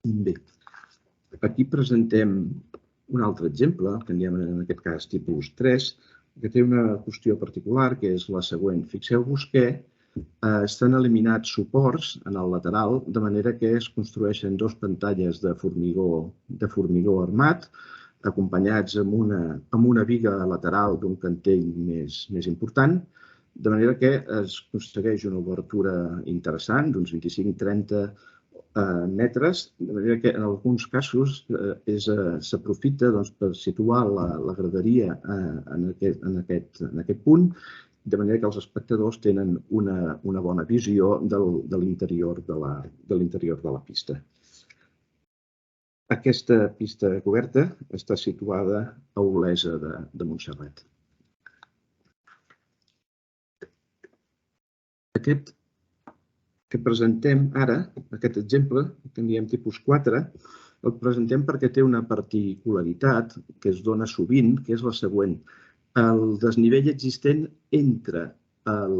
Bé, aquí presentem un altre exemple, que en diem en aquest cas tipus 3, que té una qüestió particular, que és la següent. Fixeu-vos que estan eliminats suports en el lateral, de manera que es construeixen dues pantalles de formigó armat, acompanyats amb una viga lateral d'un cantell més important, de manera que es aconsegueix una obertura interessant, d'uns 25-30 metres, de manera que en alguns casos s'aprofita per situar la graderia en aquest punt, de manera que els espectadors tenen una bona visió de l'interior de la pista. Aquesta pista coberta està situada a Olesa de Montserrat. Aquest que presentem ara, aquest exemple, que en diem tipus 4, el presentem perquè té una particularitat que es dona sovint, que és la següent. El desnivell existent entre el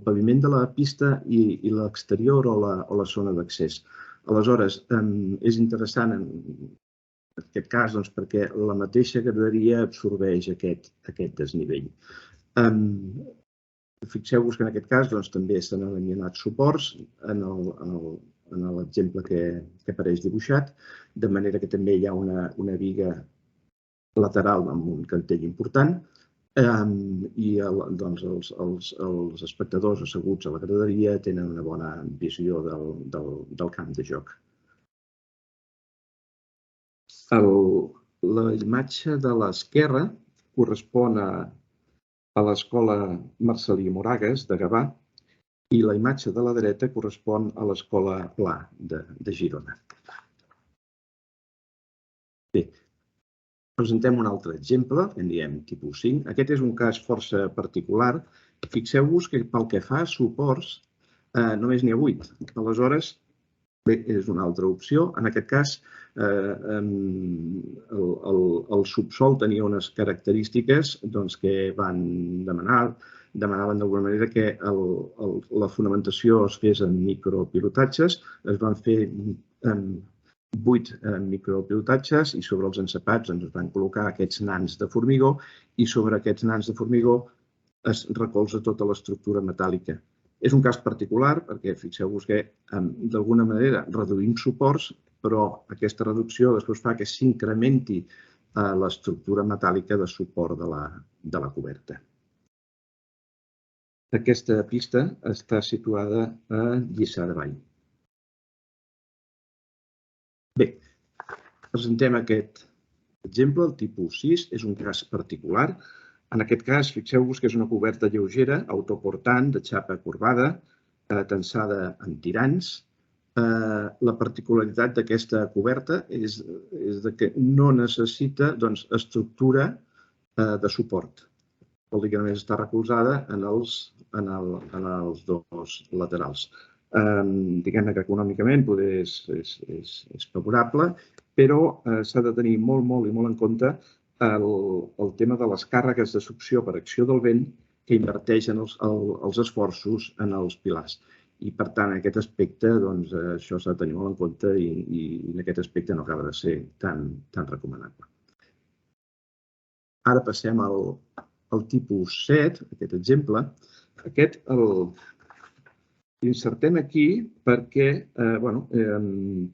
paviment de la pista i l'exterior o la zona d'accés. Aleshores, és interessant en aquest cas perquè la mateixa graderia absorbeix aquest desnivell. Fixeu-vos que en aquest cas també estan eliminats suports en l'exemple que apareix dibuixat, de manera que també hi ha una viga lateral amb un cantell important i els espectadors asseguts a la graderia tenen una bona visió del camp de joc. La imatge de l'esquerra correspon a l'escola Marcel·lí Moragues de Gavà i la imatge de la dreta correspon a l'escola Pla de Girona. Bé, presentem un altre exemple, en diem tipus 5. Aquest és un cas força particular. Fixeu-vos que pel que fa a suports només n'hi ha 8. Aleshores, bé, és una altra opció. En aquest cas, el subsòl tenia unes característiques que demanaven d'alguna manera que la fonamentació es fes en micropilotatges. Es van fer 8 micropilotatges i sobre els ensapats es van col·locar aquests nans de formigó i sobre aquests nans de formigó es recolza tota l'estructura metàl·lica. És un cas particular perquè fixeu-vos que d'alguna manera reduïm suports, però aquesta reducció després fa que s'incrementi l'estructura metàl·lica de suport de la coberta. Aquesta pista està situada a Lliçà de Vall. Bé, presentem aquest exemple, el tipus 6, és un cas particular. En aquest cas, fixeu-vos que és una coberta lleugera, autoportant, de xapa corbada, tensada amb tirants. La particularitat d'aquesta coberta és que no necessita estructura de suport. Vol dir que només està recolzada en els dos laterals. Diguem-ne que econòmicament és favorable, però s'ha de tenir molt i molt en compte el tema de les càrregues de succió per acció del vent que inverteixen els esforços en els pilars. I, per tant, en aquest aspecte, això s'ha de tenir molt en compte i en aquest aspecte no acaba de ser tan recomanable. Ara passem al tipus 7, aquest exemple. Aquest l'insertem aquí perquè,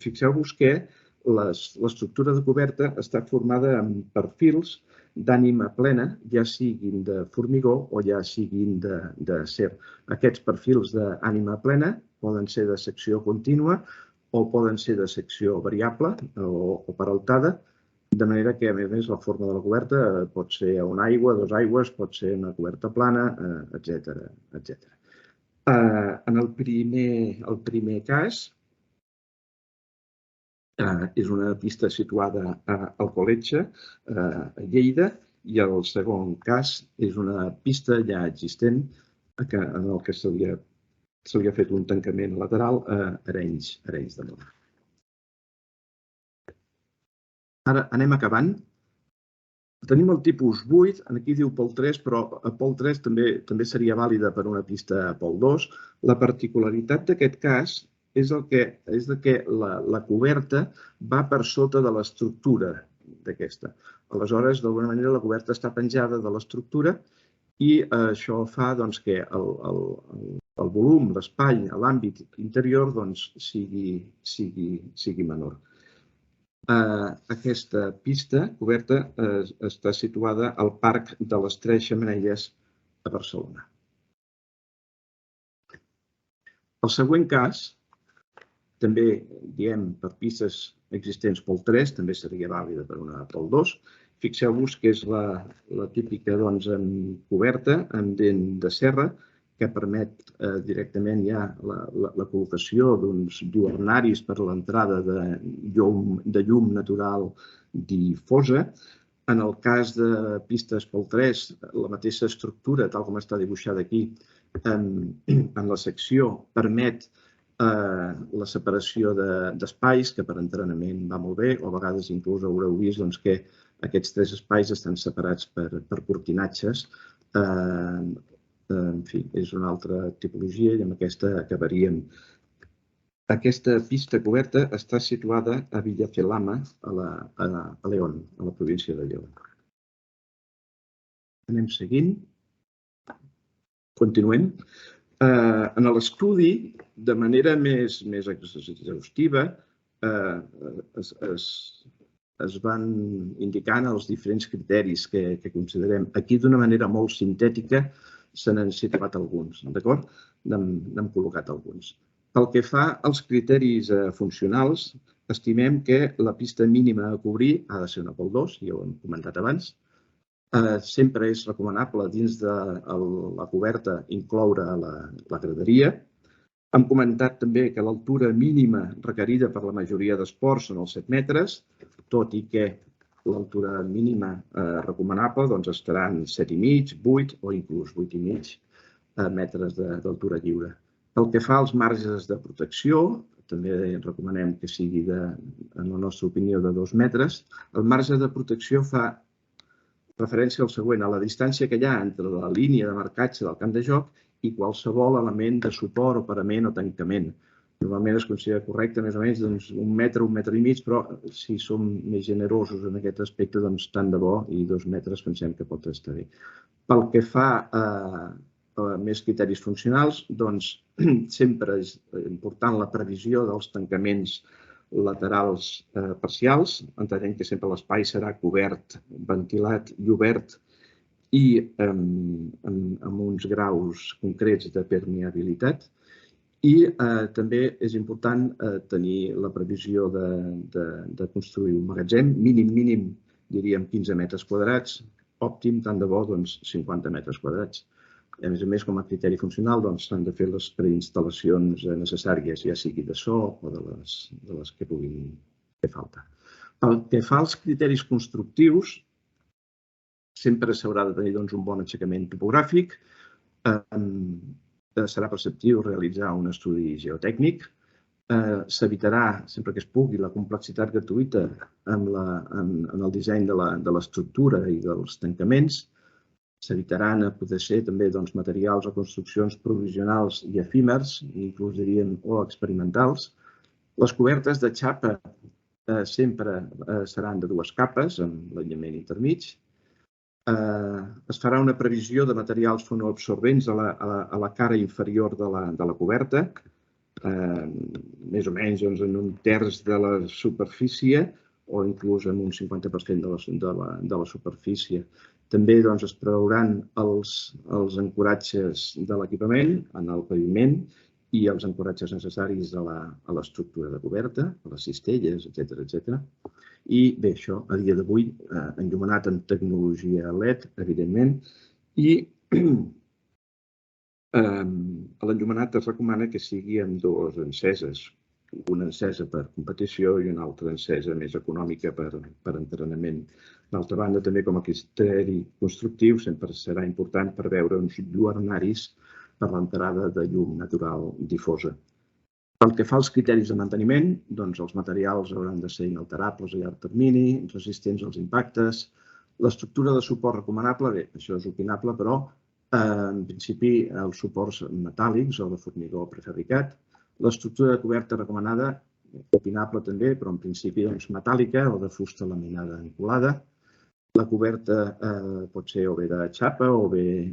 fixeu-vos que l'estructura de coberta està formada amb perfils d'ànima plena, ja siguin de formigó o ja siguin d'acer. Aquests perfils d'ànima plena poden ser de secció contínua o poden ser de secció variable o peraltada, de manera que, a més, la forma de la coberta pot ser una aigua, dues aigües, pot ser una coberta plana, etc. En el primer cas, és una pista situada a Alcoletge, a Lleida, i el segon cas és una pista ja existent en què se li ha fet un tancament lateral a Arenys de Munt. Ara anem acabant. Tenim el tipus 8, aquí diu Pol 3, però a Pol 3 també seria vàlida per una pista a Pol 2. La particularitat d'aquest cas és que la coberta va per sota de l'estructura d'aquesta. Aleshores, d'alguna manera, la coberta està penjada de l'estructura i això fa que el volum, l'espai, l'àmbit interior sigui menor. Aquesta pista coberta està situada al Parc de les Tres Xemeneies a Barcelona. El següent cas, també diem per pistes existents Pol 3, també seria vàlida per una Pol 2. Fixeu-vos que és la típica coberta amb dent de serra que permet directament ja la col·locació d'uns lluernaris per l'entrada de llum natural difosa. En el cas de pistes Pol 3, la mateixa estructura, tal com està dibuixada aquí, en la secció permet la separació d'espais, que per entrenament va molt bé, o a vegades inclús haureu vist que aquests tres espais estan separats per cortinatges. En fi, és una altra tipologia i amb aquesta acabaríem. Aquesta pista coberta està situada a Villacelama, a León, a la província de Lleó. Anem seguint. Continuem. En l'estudi, de manera més exhaustiva, es van indicant els diferents criteris que considerem. Aquí, d'una manera molt sintètica, se n'han situat alguns, d'acord? N'hem col·locat alguns. Pel que fa als criteris funcionals, estimem que la pista mínima a cobrir ha de ser una Pol 2, ja ho hem comentat abans. Sempre és recomanable dins de la coberta incloure la graderia. Hem comentat també que l'altura mínima requerida per la majoria d'esports són els 7 metres, tot i que l'altura mínima recomanable estarà en 7,5, 8 o inclús 8,5 metres d'altura lliure. Pel que fa als marges de protecció, també recomanem que sigui, en la nostra opinió, de 2 metres. El marge de protecció fa referència al següent, a la distància que hi ha entre la línia de marcatge del camp de joc i qualsevol element de suport o parament o tancament. Normalment es considera correcte més o menys 1 metre, 1,5 metres, però si som més generosos en aquest aspecte, tant de bo, i 2 metres pensem que pot estar bé. Pel que fa a més criteris funcionals, sempre és important la previsió dels tancaments laterals parcials, entenent que sempre l'espai serà cobert, ventilat i obert i amb uns graus concrets de permeabilitat. I també és important tenir la previsió de construir un magatzem, mínim, diríem 15 metres quadrats, òptim, tant de bo, 50 metres quadrats. A més, com a criteri funcional, s'han de fer les preinstal·lacions necessàries, ja sigui de so o de les que puguin fer falta. Pel que fa als criteris constructius, sempre s'haurà de tenir un bon aixecament topogràfic. Serà preceptiu realitzar un estudi geotècnic. S'evitarà, sempre que es pugui, la complexitat gratuïta en el disseny de l'estructura i dels tancaments. S'evitaran, a poder ser, també materials o construccions provisionals i efímers, inclús diríem o experimentals. Les cobertes de xapa sempre seran de 2 capes, amb l'aïllament intermig. Es farà una previsió de materials fonoabsorbents a la cara inferior de la coberta, més o menys en 1/3 de la superfície o inclús en un 50% de la superfície. També es preveuran els ancoratges de l'equipament en el paviment i els ancoratges necessaris a l'estructura de coberta, a les cistelles, etc. I bé, això a dia d'avui enllumenat en tecnologia LED, evidentment, i l'enllumenat es recomana que sigui amb 2 enceses, una encesa per competició i una altra encesa més econòmica per entrenament. D'altra banda, també com a criteri constructiu sempre serà important preveure uns lluernaris per l'entrada de llum natural difosa. Pel que fa als criteris de manteniment, doncs els materials hauran de ser inalterables a llarg termini, resistents als impactes. L'estructura de suport recomanable, bé, això és opinable, però en principi els suports metàl·lics o de formigó prefabricat. L'estructura de coberta recomanada, opinable també, però en principi metàl·lica o de fusta laminada encolada. La coberta pot ser o bé de xapa o bé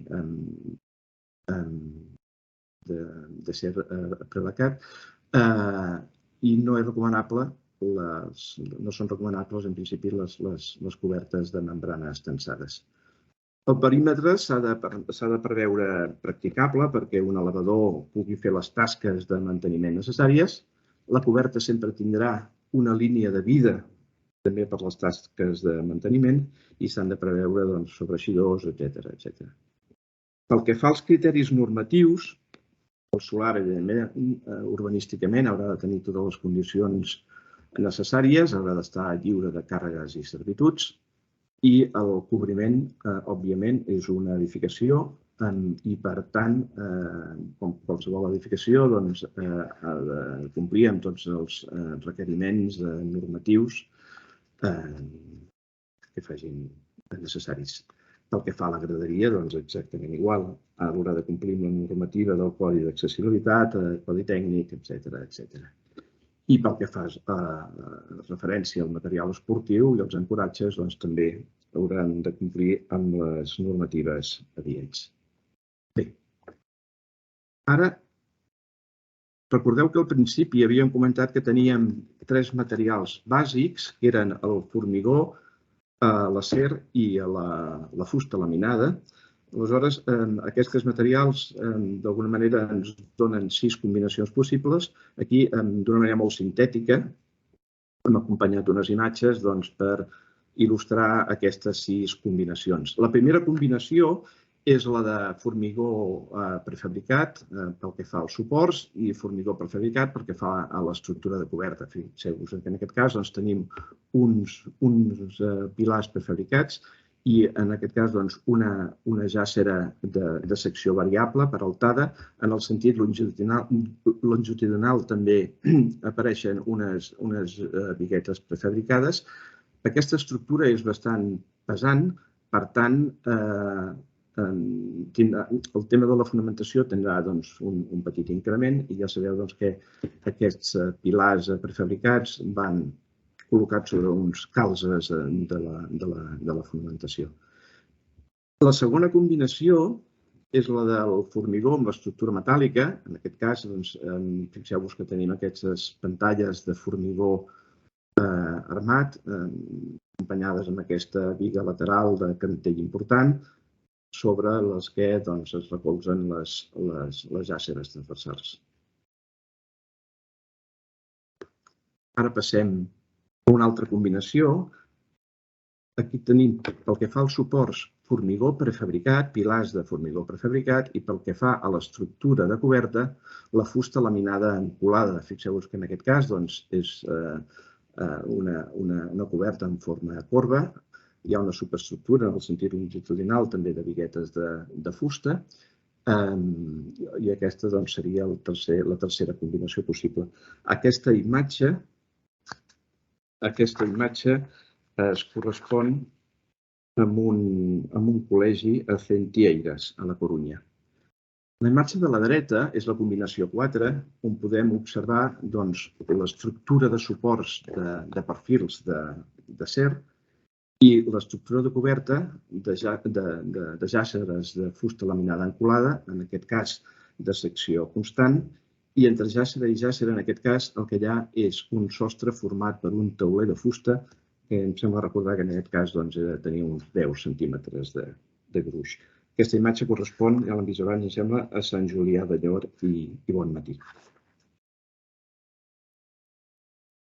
de ser prefabricat. I no és recomanable, no són recomanables en principi les cobertes de membranes tensades. El perímetre s'ha de preveure practicable perquè un elevador pugui fer les tasques de manteniment necessàries. La coberta sempre tindrà una línia de vida també per les tasques de manteniment i s'han de preveure sobreeixidors, etc. Pel que fa als criteris normatius, el solar, evidentment, urbanísticament haurà de tenir totes les condicions necessàries, haurà d'estar lliure de càrregues i servituds i el cobriment, òbviament, és una edificació i, per tant, com qualsevol edificació, ha de complir amb tots els requeriments normatius que facin necessaris. Pel que fa a la graderia, exactament igual. Haurà de complir amb la normativa del Codi d'accessibilitat, Codi tècnic, etc. I pel que fa referència al material esportiu i als ancoratges, també hauran de complir amb les normatives adients. Bé, ara, recordeu que al principi havíem comentat que teníem 3 materials bàsics, que eren el formigó, l'acer i la fusta laminada. Aleshores, aquests materials d'alguna manera ens donen 6 combinacions possibles. Aquí, d'una manera molt sintètica, hem acompanyat unes imatges per il·lustrar aquestes 6 combinacions. La primera combinació és la de formigó prefabricat pel que fa als suports i formigó prefabricat pel que fa a l'estructura de coberta. Fixeu-vos que en aquest cas tenim uns pilars prefabricats i en aquest cas una jàssera de secció variable peraltada. En el sentit longitudinal també apareixen unes biguetes prefabricades. Aquesta estructura és bastant pesant, per tant, el tema de la fonamentació tindrà un petit increment i ja sabeu que aquests pilars prefabricats van col·locats sobre uns calzes de la fonamentació. La segona combinació és la del formigó amb l'estructura metàl·lica. En aquest cas, fixeu-vos que tenim aquestes pantalles de formigó armat, acompanyades amb aquesta biga lateral de cantell important, sobre les que es recolzen les jàsseres transversals. Ara passem a una altra combinació. Aquí tenim, pel que fa als suports, formigó prefabricat, pilars de formigó prefabricat, i pel que fa a l'estructura de coberta, la fusta laminada encolada. Fixeu-vos que en aquest cas és una coberta en forma corba. Hi ha una superestructura en el sentit longitudinal també de biguetes de fusta i aquesta seria la tercera combinació possible. Aquesta imatge es correspon amb un col·legi a Centelles, a la Corunya. La imatge de la dreta és la combinació 4, on podem observar l'estructura de suports de perfils d'acer i l'estructura de coberta de jàsseres de fusta laminada encolada, en aquest cas de secció constant, i entre jàssera i jàssera, en aquest cas, el que hi ha és un sostre format per un tauler de fusta, que em sembla recordar que en aquest cas tenia uns 10 centímetres de gruix. Aquesta imatge correspon, ja l'hem vist abans, em sembla, a Sant Julià de Llor i Bonmatí.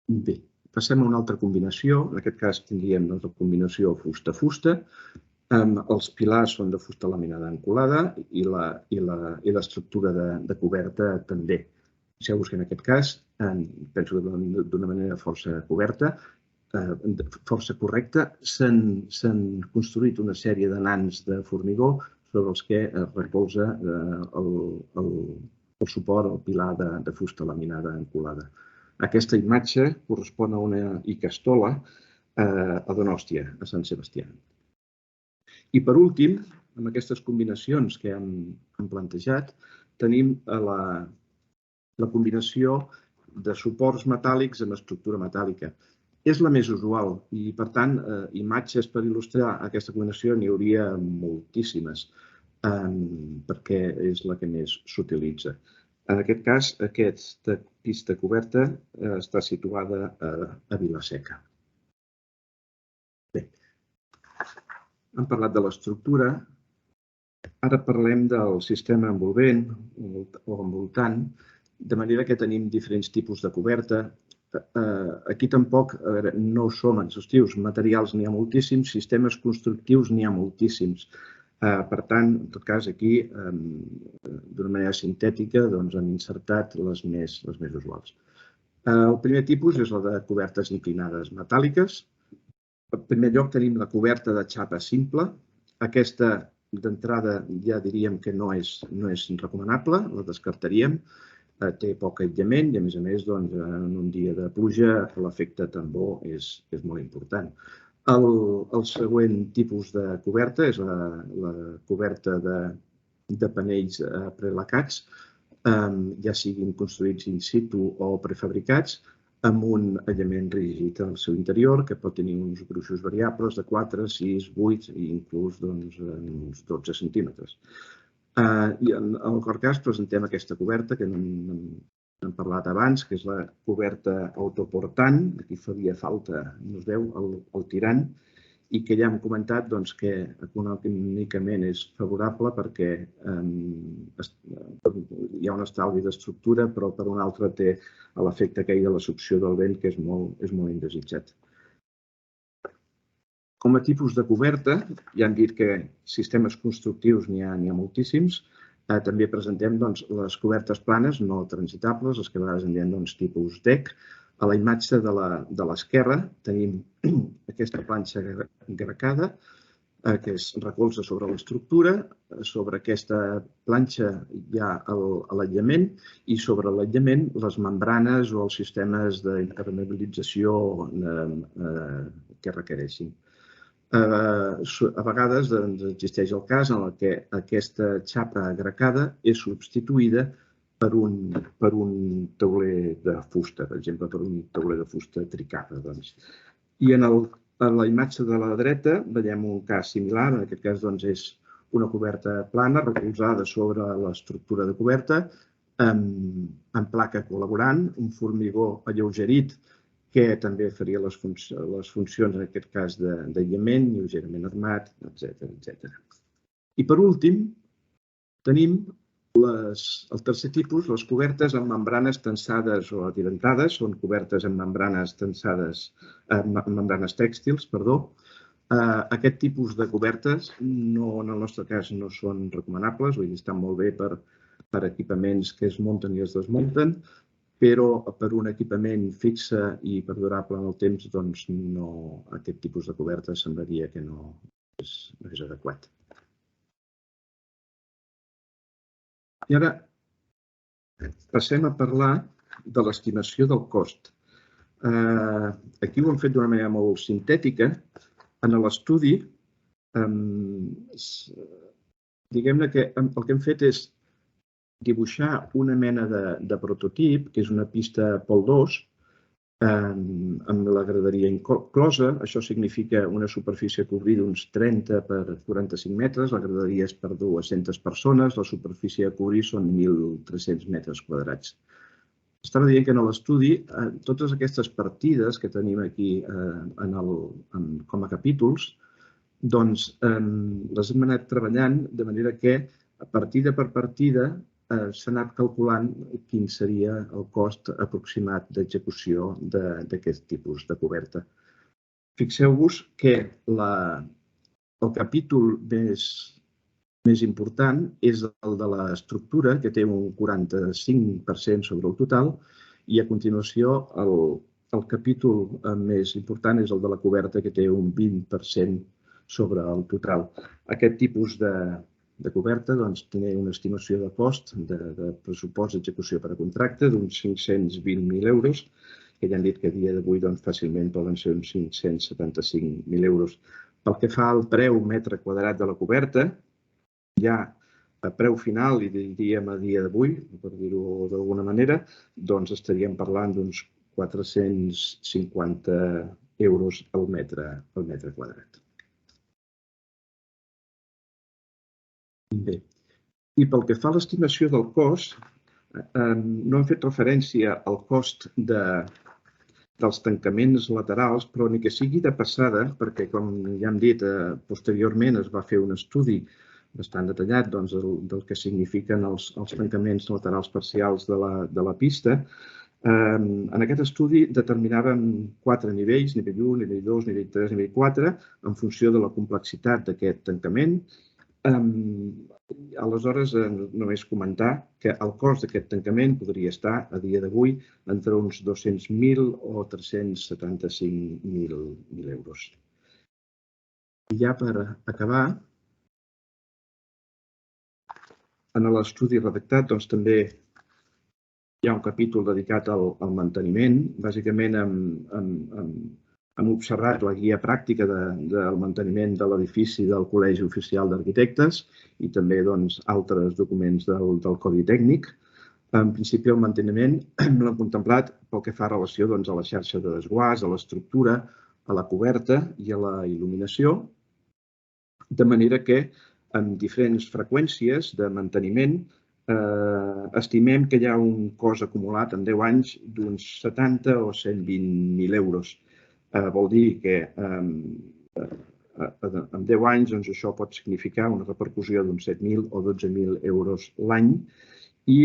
Bé, passem a una altra combinació. En aquest cas tindríem la combinació fusta-fusta. Els pilars són de fusta laminada encolada i l'estructura de coberta també. Fixeu-vos que en aquest cas, penso que d'una manera força correcta, s'han construït una sèrie de nans de formigó sobre els que es recolza el suport al pilar de fusta laminada encolada. Aquesta imatge correspon a una icastola a Donòstia, a Sant Sebastià. I per últim, amb aquestes combinacions que hem plantejat, tenim la combinació de suports metàl·lics amb estructura metàl·lica. És la més usual i, per tant, imatges per il·lustrar aquesta combinació n'hi hauria moltíssimes, perquè és la que més s'utilitza. En aquest cas, aquesta pista coberta està situada a Vila-seca. Bé, hem parlat de l'estructura. Ara parlem del sistema envolvent o envoltant, de manera que tenim diferents tipus de coberta. Aquí tampoc no som exhaustius. Materials n'hi ha moltíssims, sistemes constructius n'hi ha moltíssims. Per tant, en tot cas, aquí, d'una manera sintètica, hem insertat les més usuals. El primer tipus és la de cobertes inclinades metàl·liques. En primer lloc tenim la coberta de xapa simple. Aquesta, d'entrada, ja diríem que no és recomanable, la descartaríem. Té poc aïllament i, a més, en un dia de pluja l'efecte tambor és molt important. El següent tipus de coberta és la coberta de panells prelacats, ja siguin construïts in situ o prefabricats, amb un aïllament rígid al seu interior, que pot tenir uns gruixos variables de 4, 6, 8 i inclús uns 12 centímetres. I en qualsevol cas presentem aquesta coberta que n'hem parlat abans, que és la coberta autoportant. Aquí faria falta, no es veu, el tirant, i que ja hem comentat que econòmicament és favorable perquè hi ha un estalvi d'estructura, però per un altre té l'efecte aquell de la succió del vent, que és molt indesitjat. Com a tipus de coberta, ja hem dit que sistemes constructius n'hi ha moltíssims. També presentem les cobertes planes no transitables, les que a vegades en diem tipus deck. A la imatge de l'esquerra tenim aquesta planxa gracada que es recolza sobre l'estructura. Sobre aquesta planxa hi ha l'aïllament i sobre l'aïllament les membranes o els sistemes d'impermeabilització que requereixin. A vegades existeix el cas en què aquesta xapa gracada és substituïda per un tauler de fusta, per exemple, per un tauler de fusta tricada. I en la imatge de la dreta veiem un cas similar. En aquest cas és una coberta plana recolzada sobre l'estructura de coberta amb placa col·laborant, un formigó alleugerit que també faria les funcions, en aquest cas, d'aïllament, lleugerament armat, etc. I per últim, tenim el tercer tipus, les cobertes amb membranes tensades o atirantades, són cobertes amb membranes tensades, membranes tèxtils, perdó. Aquest tipus de cobertes, en el nostre cas, no són recomanables, vull dir, estan molt bé per equipaments que es munten i es desmunten, però per un equipament fixe i perdurable en el temps, aquest tipus de coberta semblaria que no és adequat. I ara passem a parlar de l'estimació del cost. Aquí ho hem fet d'una manera molt sintètica. En l'estudi, diguem-ne que el que hem fet és dibuixar una mena de prototip, que és una pista Pol 2, amb la graderia inclosa. Això significa una superfície a cobrir d'uns 30 per 45 metres. La graderia és per 200 persones. La superfície a cobrir són 1.300 metres quadrats. Estava dient que en l'estudi, totes aquestes partides que tenim aquí com a capítols, les hem anat treballant de manera que, partida per partida, s'ha anat calculant quin seria el cost aproximat d'execució d'aquest tipus de coberta. Fixeu-vos que el capítol més important és el de l'estructura, que té un 45% sobre el total, i a continuació el capítol més important és el de la coberta, que té un 20% sobre el total. Aquest tipus de coberta, doncs, té una estimació de cost de pressupost d'execució per a contracte d'uns 520.000 euros, que ja han dit que a dia d'avui fàcilment poden ser uns 575.000 euros. Pel que fa al preu metre quadrat de la coberta, ja a preu final, i diríem a dia d'avui, per dir-ho d'alguna manera, doncs estaríem parlant d'uns 450 euros al metre quadrat. Bé, i pel que fa a l'estimació del cost, no hem fet referència al cost dels tancaments laterals, però ni que sigui de passada, perquè, com ja hem dit, posteriorment es va fer un estudi bastant detallat del que signifiquen els tancaments laterals parcials de la pista. En aquest estudi determinàvem 4 nivells, nivell 1, nivell 2, nivell 3, nivell 4, en funció de la complexitat d'aquest tancament. Aleshores, només comentar que el cost d'aquest tancament podria estar, a dia d'avui, entre uns 200.000 o 375.000 euros. I ja per acabar, en l'estudi redactat també hi ha un capítol dedicat al manteniment. Bàsicament hem observat la guia pràctica del manteniment de l'edifici del Col·legi Oficial d'Arquitectes i també altres documents del Codi Tècnic. En principi, el manteniment l'hem contemplat pel que fa relació a la xarxa de desguàs, a l'estructura, a la coberta i a la il·luminació, de manera que amb diferents freqüències de manteniment estimem que hi ha un cost acumulat en 10 anys d'uns 70 o 120.000 euros. Vol dir que en 10 anys això pot significar una repercussió d'uns 7.000 o 12.000 euros l'any i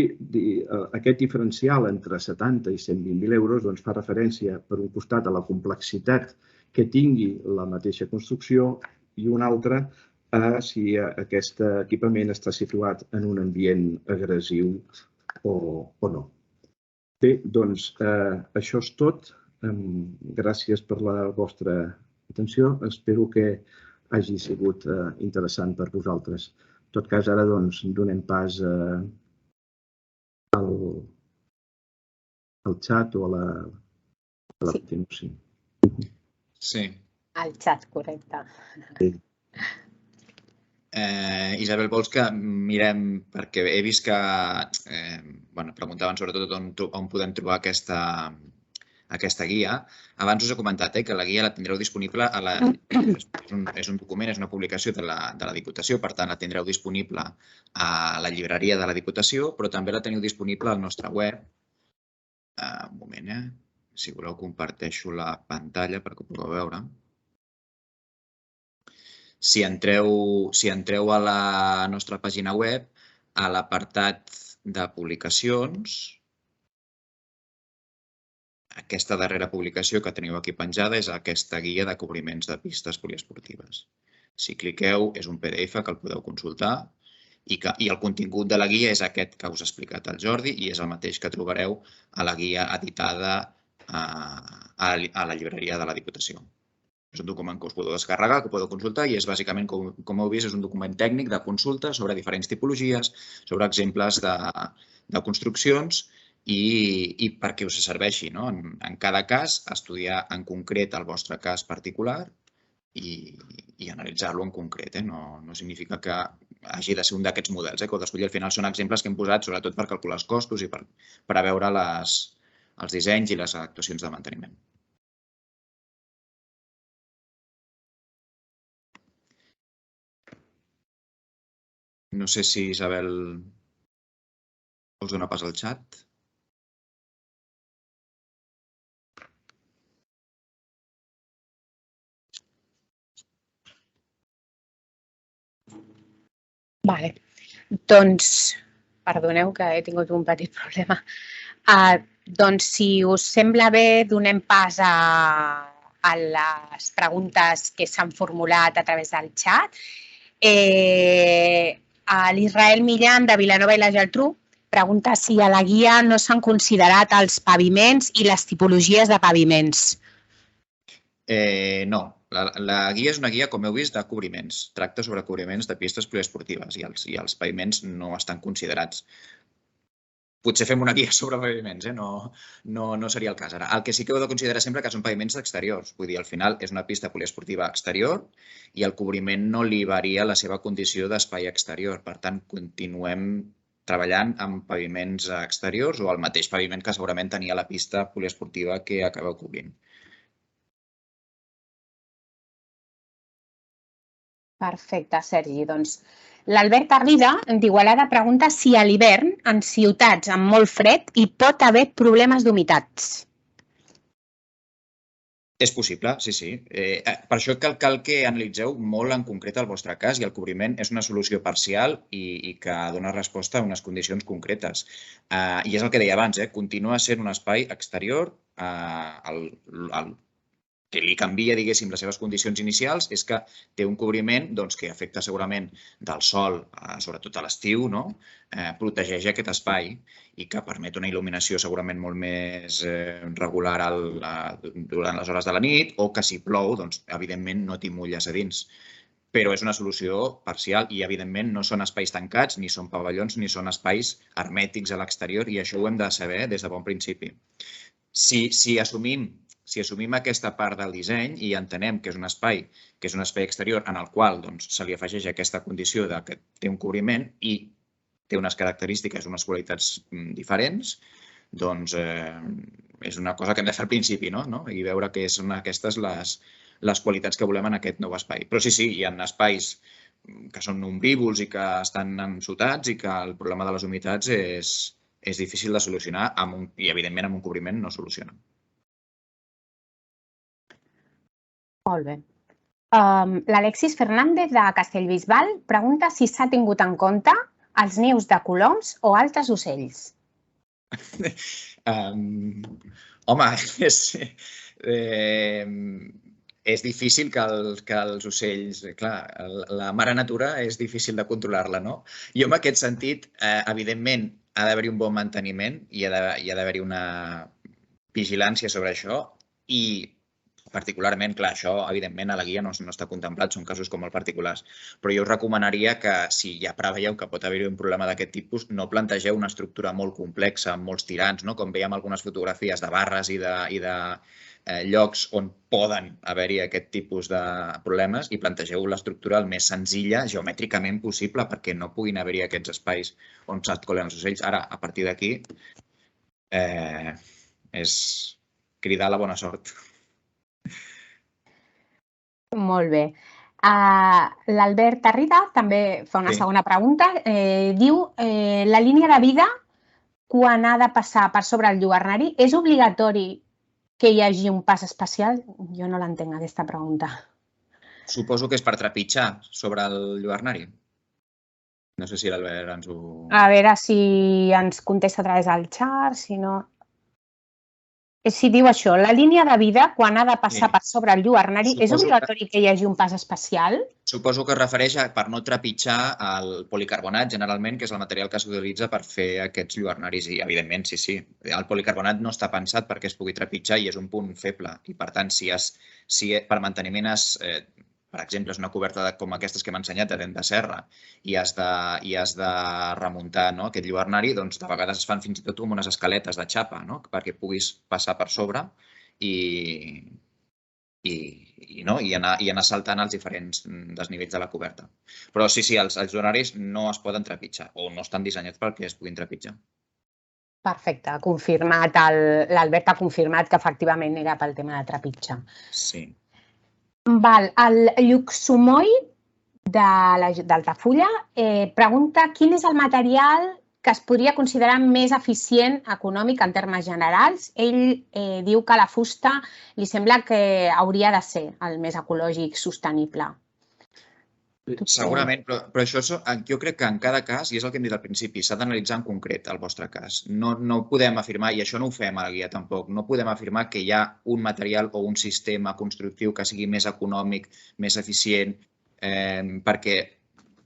aquest diferencial entre 70 i 120.000 euros fa referència, per un costat, a la complexitat que tingui la mateixa construcció i un altre si aquest equipament està situat en un ambient agressiu o no. Bé, doncs això és tot. Gràcies per la vostra atenció. Espero que hagi sigut interessant per vosaltres. En tot cas, ara donem pas al xat o a la continuació. Sí. Al xat, correcte. Sí. Isabel, vols que mirem, perquè he vist que preguntaven sobretot on podem trobar aquesta guia. Abans us he comentat que la guia la tindreu disponible, és un document, és una publicació de la Diputació, per tant la tindreu disponible a la llibreria de la Diputació, però també la teniu disponible al nostre web. Un moment, si voleu comparteixo la pantalla perquè ho pugueu veure. Si entreu a la nostra pàgina web, a l'apartat de publicacions, aquesta darrera publicació que teniu aquí penjada és aquesta guia de cobriments de pistes poliesportives. Si cliqueu, és un PDF que el podeu consultar i el contingut de la guia és aquest que us ha explicat el Jordi i és el mateix que trobareu a la guia editada a la llibreria de la Diputació. És un document que us podeu descarregar, que podeu consultar i és bàsicament, com heu vist, és un document tècnic de consulta sobre diferents tipologies, sobre exemples de construccions i perquè us serveixi, en cada cas, estudiar en concret el vostre cas particular i analitzar-lo en concret. No significa que hagi de ser un d'aquests models que heu d'escollir. Al final són exemples que hem posat sobretot per calcular els costos i per veure els dissenys i les actuacions de manteniment. No sé si Isabel us dona pas al xat. Vale. Doncs, perdoneu que he tingut un petit problema. Doncs, si us sembla bé, donem pas a les preguntes que s'han formulat a través del xat. L'Israel Millan, de Vilanova i la Geltrú, pregunta si a la guia no s'han considerat els paviments i les tipologies de paviments. No. La guia és una guia, com heu vist, de cobriments. Tracta sobre cobriments de pistes poliesportives i els paviments no estan considerats. Potser fem una guia sobre paviments, no seria el cas ara. El que sí que heu de considerar sempre que són paviments d'exteriors. Vull dir, al final és una pista poliesportiva exterior i el cobriment no li varia la seva condició d'espai exterior. Per tant, continuem treballant amb paviments exteriors o el mateix paviment que segurament tenia la pista poliesportiva que acabeu cobrint. Perfecte, Sergi. Doncs l'Albert Arrida d'Igualada pregunta si a l'hivern, en ciutats amb molt fred, hi pot haver problemes d'humitats. És possible, sí. Per això cal que analitzeu molt en concret el vostre cas i el cobriment és una solució parcial i que dona resposta a unes condicions concretes. I és el que deia abans, continua sent un espai exterior. El que li canvia, diguéssim, les seves condicions inicials és que té un cobriment que afecta segurament del sol, sobretot a l'estiu, protegeix aquest espai i que permet una il·luminació segurament molt més regular durant les hores de la nit o que si plou, evidentment no t'hi mulles a dins. Però és una solució parcial i, evidentment, no són espais tancats, ni són pavellons, ni són espais hermètics a l'exterior i això ho hem de saber des de bon principi. Si assumim aquesta part del disseny i entenem que és un espai exterior en el qual se li afegeix aquesta condició que té un cobriment i té unes característiques, unes qualitats diferents, doncs és una cosa que hem de fer al principi i veure que són aquestes les qualitats que volem en aquest nou espai. Però sí, hi ha espais que són ombrívols i que estan ensotats i que el problema de les humitats és difícil de solucionar i, evidentment, amb un cobriment no soluciona. Molt bé. L'Alexis Fernández de Castellbisbal pregunta si s'ha tingut en compte els nius de coloms o altres ocells. Home, és difícil que els ocells... Clar, la mare natura és difícil de controlar-la, no? Jo, en aquest sentit, evidentment, ha d'haver-hi un bon manteniment i ha d'haver-hi una vigilància sobre això i particularment, clar, això evidentment a la guia no està contemplat, són casos com molt particulars, però jo us recomanaria que si ja preveieu que pot haver-hi un problema d'aquest tipus, no plantegeu una estructura molt complexa, amb molts tirants, com veiem algunes fotografies de barres i de llocs on poden haver-hi aquest tipus de problemes i plantegeu l'estructura el més senzilla geomètricament possible perquè no puguin haver-hi aquests espais on s'atcolen els ocells. Ara, a partir d'aquí, és cridar la bona sort. Molt bé. L'Albert Arrida també fa una segona pregunta. Diu, la línia de vida, quan ha de passar per sobre el lluernari, és obligatori que hi hagi un pas especial? Jo no l'entenc, aquesta pregunta. Suposo que és per trepitjar sobre el lluernari. No sé si l'Albert ens ho... A veure si ens contesta a través del xat, si no... Si diu això, la línia de vida, quan ha de passar per sobre el lluernari, és obligatori que hi hagi un pas especial? Suposo que es refereix a per no trepitjar el policarbonat, generalment, que és el material que s'utilitza per fer aquests lluernaris. I, evidentment, sí. El policarbonat no està pensat perquè es pugui trepitjar i és un punt feble. I, per tant, si per manteniment per exemple, és una coberta com aquestes que m'ha ensenyat de dent de serra i has de remuntar aquest lluernari, doncs de vegades es fan fins i tot com unes escaletes de xapa perquè puguis passar per sobre i anar saltant els diferents desnivells de la coberta. Però sí, els lluernaris no es poden trepitjar o no estan dissenyats perquè es puguin trepitjar. Perfecte, confirmat. L'Albert ha confirmat que efectivament era pel tema de trepitjar. Sí. El Llucsumoi d'Altafulla pregunta quin és el material que es podria considerar més eficient econòmic en termes generals. Ell diu que la fusta li sembla que hauria de ser el més ecològic sostenible. Segurament, però això jo crec que en cada cas, i és el que hem dit al principi, s'ha d'analitzar en concret el vostre cas. No podem afirmar, i això no ho fem a la guia tampoc, no podem afirmar que hi ha un material o un sistema constructiu que sigui més econòmic, més eficient, perquè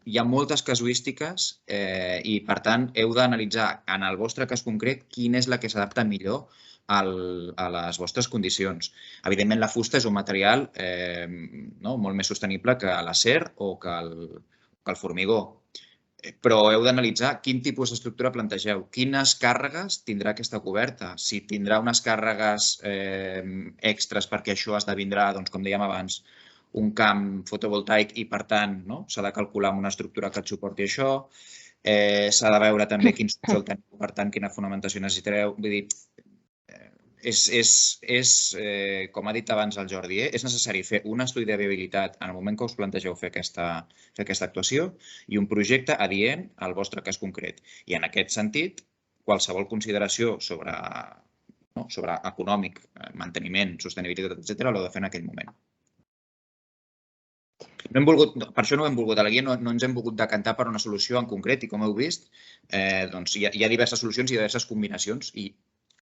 hi ha moltes casuístiques i, per tant, heu d'analitzar en el vostre cas concret quina és la que s'adapta millor a les vostres condicions. Evidentment, la fusta és un material molt més sostenible que l'acer o que el formigó. Però heu d'analitzar quin tipus d'estructura plantegeu, quines càrregues tindrà aquesta coberta, si tindrà unes càrregues extres perquè això esdevindrà, doncs, com dèiem abans, un camp fotovoltaic i, per tant, s'ha de calcular amb una estructura que et suporti això. S'ha de veure també quin subsòl teniu, per tant, quina fonamentació necessitareu. Vull dir, com ha dit abans el Jordi, és necessari fer un estudi de viabilitat en el moment que us plantegeu fer aquesta actuació i un projecte adient al vostre cas concret. I en aquest sentit, qualsevol consideració sobre econòmic, manteniment, sostenibilitat, etc., l'heu de fer en aquell moment. Per això no hem volgut, a la guia no ens hem volgut decantar per una solució en concret i, com heu vist, hi ha diverses solucions i diverses combinacions i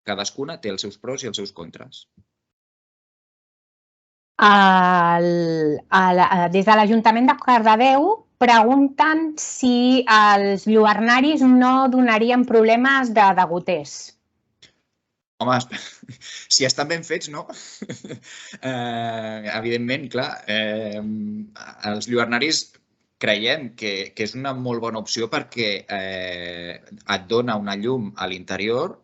cadascuna té els seus pros i els seus contres. Des de l'Ajuntament de Cardedeu pregunten si els lluernaris no donarien problemes de goters. Home, si estan ben fets, no. Evidentment, clar, els lluernaris creiem que és una molt bona opció perquè et dona una llum a l'interior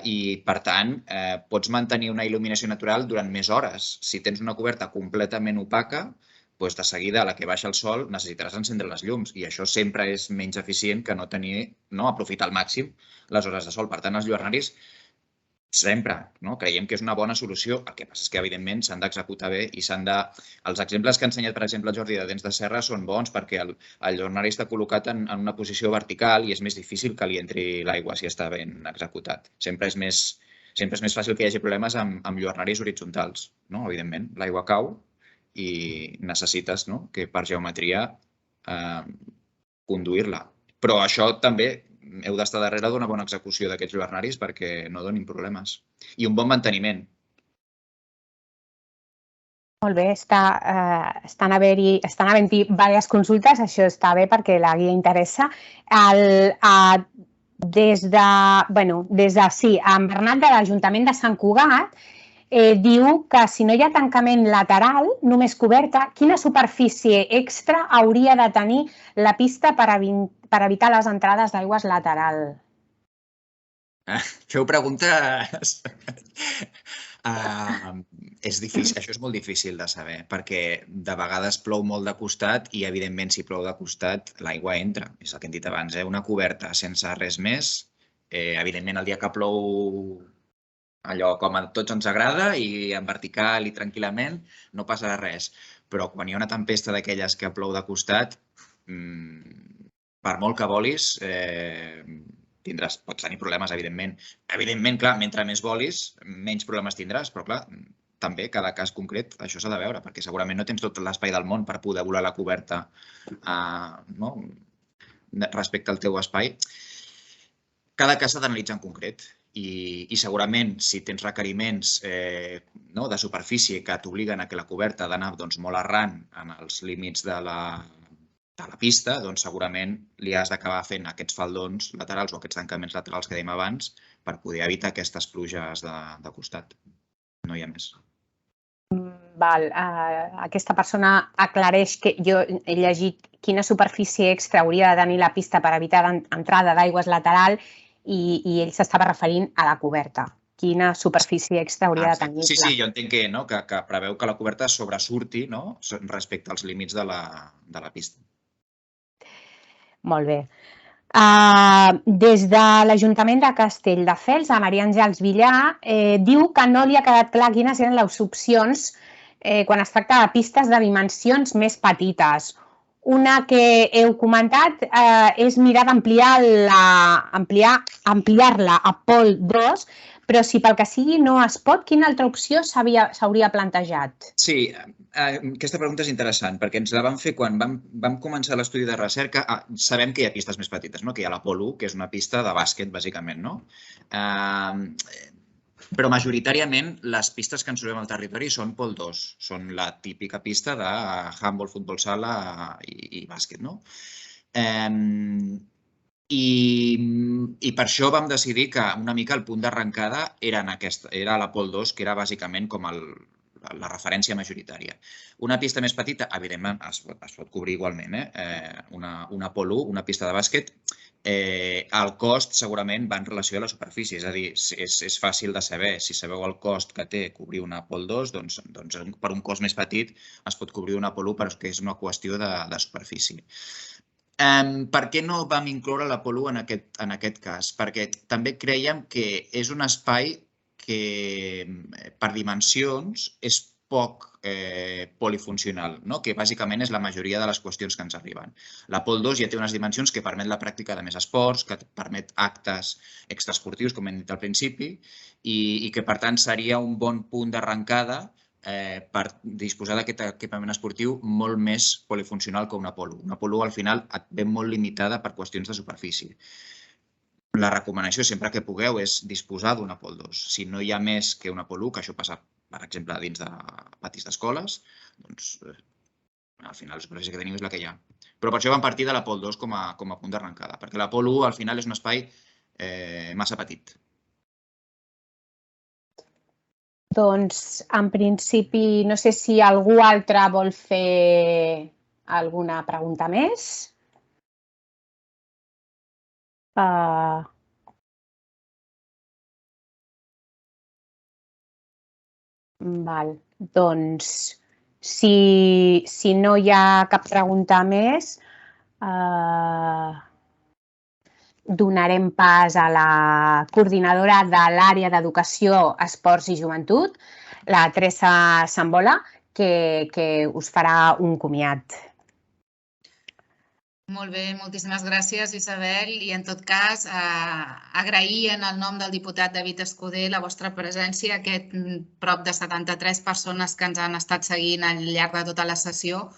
i, per tant, pots mantenir una il·luminació natural durant més hores. Si tens una coberta completament opaca, doncs de seguida, a la que baixa el sol, necessitaràs encendre les llums i això sempre és menys eficient que no aprofitar al màxim les hores de sol. Per tant, els lluernaris sempre creiem que és una bona solució. El que passa és que, evidentment, s'han d'executar bé i els exemples que ha ensenyat, per exemple, el Jordi de Dents de Serra són bons perquè el lluernari està col·locat en una posició vertical i és més difícil que li entri l'aigua si està ben executat. Sempre és més fàcil que hi hagi problemes amb lluernaris horitzontals. Evidentment, l'aigua cau i necessites que per geometria conduir-la. Però això també heu d'estar darrere d'una bona execució d'aquests lluernaris perquè no donin problemes. I un bon manteniment. Molt bé, estan havent-hi diverses consultes, això està bé perquè la guia interessa. Des de en Bernat de l'Ajuntament de Sant Cugat diu que si no hi ha tancament lateral, només coberta, quina superfície extra hauria de tenir la pista per evitar les entrades d'aigües lateral? Feu preguntes... És difícil, això és molt difícil de saber, perquè de vegades plou molt de costat i, evidentment, si plou de costat, l'aigua entra. És el que hem dit abans, una coberta sense res més. Evidentment, el dia que plou allò com a tots ens agrada i en vertical i tranquil·lament, no passarà res. Però quan hi ha una tempesta d'aquelles que plou de costat, per molt que volis, pots tenir problemes, evidentment. Evidentment, clar, mentre més volis, menys problemes tindràs, però clar, també cada cas concret això s'ha de veure, perquè segurament no tens tot l'espai del món per poder volar la coberta respecte al teu espai. Cada cas s'ha d'analitzar en concret i segurament si tens requeriments de superfície que t'obliguen a que la coberta ha d'anar molt arran en els límits de la pista, doncs segurament li has d'acabar fent aquests faldons laterals o aquests tancaments laterals que dèiem abans per poder evitar aquestes pluges de costat. No hi ha més. Aquesta persona aclareix que jo he llegit quina superfície extra hauria de tenir la pista per evitar entrada d'aigües lateral i ell s'estava referint a la coberta. Quina superfície extra hauria de tenir? Sí, jo entenc que preveu que la coberta sobresurti respecte als límits de la pista. Molt bé. Des de l'Ajuntament de Castelldefels, a Maria Àngels Villar, diu que no li ha quedat clar quines eren les opcions quan es tracta de pistes de dimensions més petites. Una que heu comentat és mirar d'ampliar-la a pol 2, però si pel que sigui no es pot, quina altra opció s'hauria plantejat? Sí, aquesta pregunta és interessant perquè ens la vam fer quan vam començar l'estudi de recerca. Sabem que hi ha pistes més petites, que hi ha la Pol 1, que és una pista de bàsquet, bàsicament. Però majoritàriament les pistes que ens trobem al territori són Pol 2. Són la típica pista de handball, futbol sala i bàsquet. I per això vam decidir que una mica el punt d'arrencada era l'Apol 2, que era bàsicament com la referència majoritària. Una pista més petita, evidentment, es pot cobrir igualment. Una Apol 1, una pista de bàsquet, el cost segurament va en relació a la superfície. És a dir, és fàcil de saber. Si sabeu el cost que té cobrir una Apol 2, doncs per un cost més petit es pot cobrir una Apol 1 perquè és una qüestió de superfície. Per què no vam incloure l'Apol 1 en aquest cas? Perquè també creiem que és un espai que per dimensions és poc polifuncional, que bàsicament és la majoria de les qüestions que ens arriben. L'Apol 2 ja té unes dimensions que permet la pràctica de més esports, que permet actes extraesportius, com hem dit al principi, i que, per tant, seria un bon punt d'arrencada per disposar d'aquest equipament esportiu molt més polifuncional que una Apol 1. Una Apol 1, al final, et ve molt limitada per qüestions de superfície. La recomanació, sempre que pugueu, és disposar d'una Apol 2. Si no hi ha més que una Apol 1, que això passa, per exemple, dins de patis d'escoles, doncs, al final, la superfície que tenim és la que hi ha. Però per això vam partir de l'Apol 2 com a punt d'arrencada, perquè l'Apol 1, al final, és un espai massa petit. Doncs, en principi, no sé si algú altre vol fer alguna pregunta més. Doncs, si no hi ha cap pregunta més, donarem pas a la coordinadora de l'àrea d'Educació, Esports i Joventut, la Teresa Sambola, que us farà un comiat. Molt bé, moltíssimes gràcies, Isabel. I, en tot cas, agrair en el nom del diputat David Escudé la vostra presència, aquest prop de 73 persones que ens han estat seguint al llarg de tota la sessió,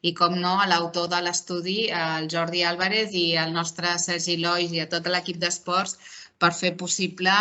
i, com no, a l'autor de l'estudi, el Jordi Álvarez, i al nostre Sergi Lois i a tot l'equip d'esports per fer possible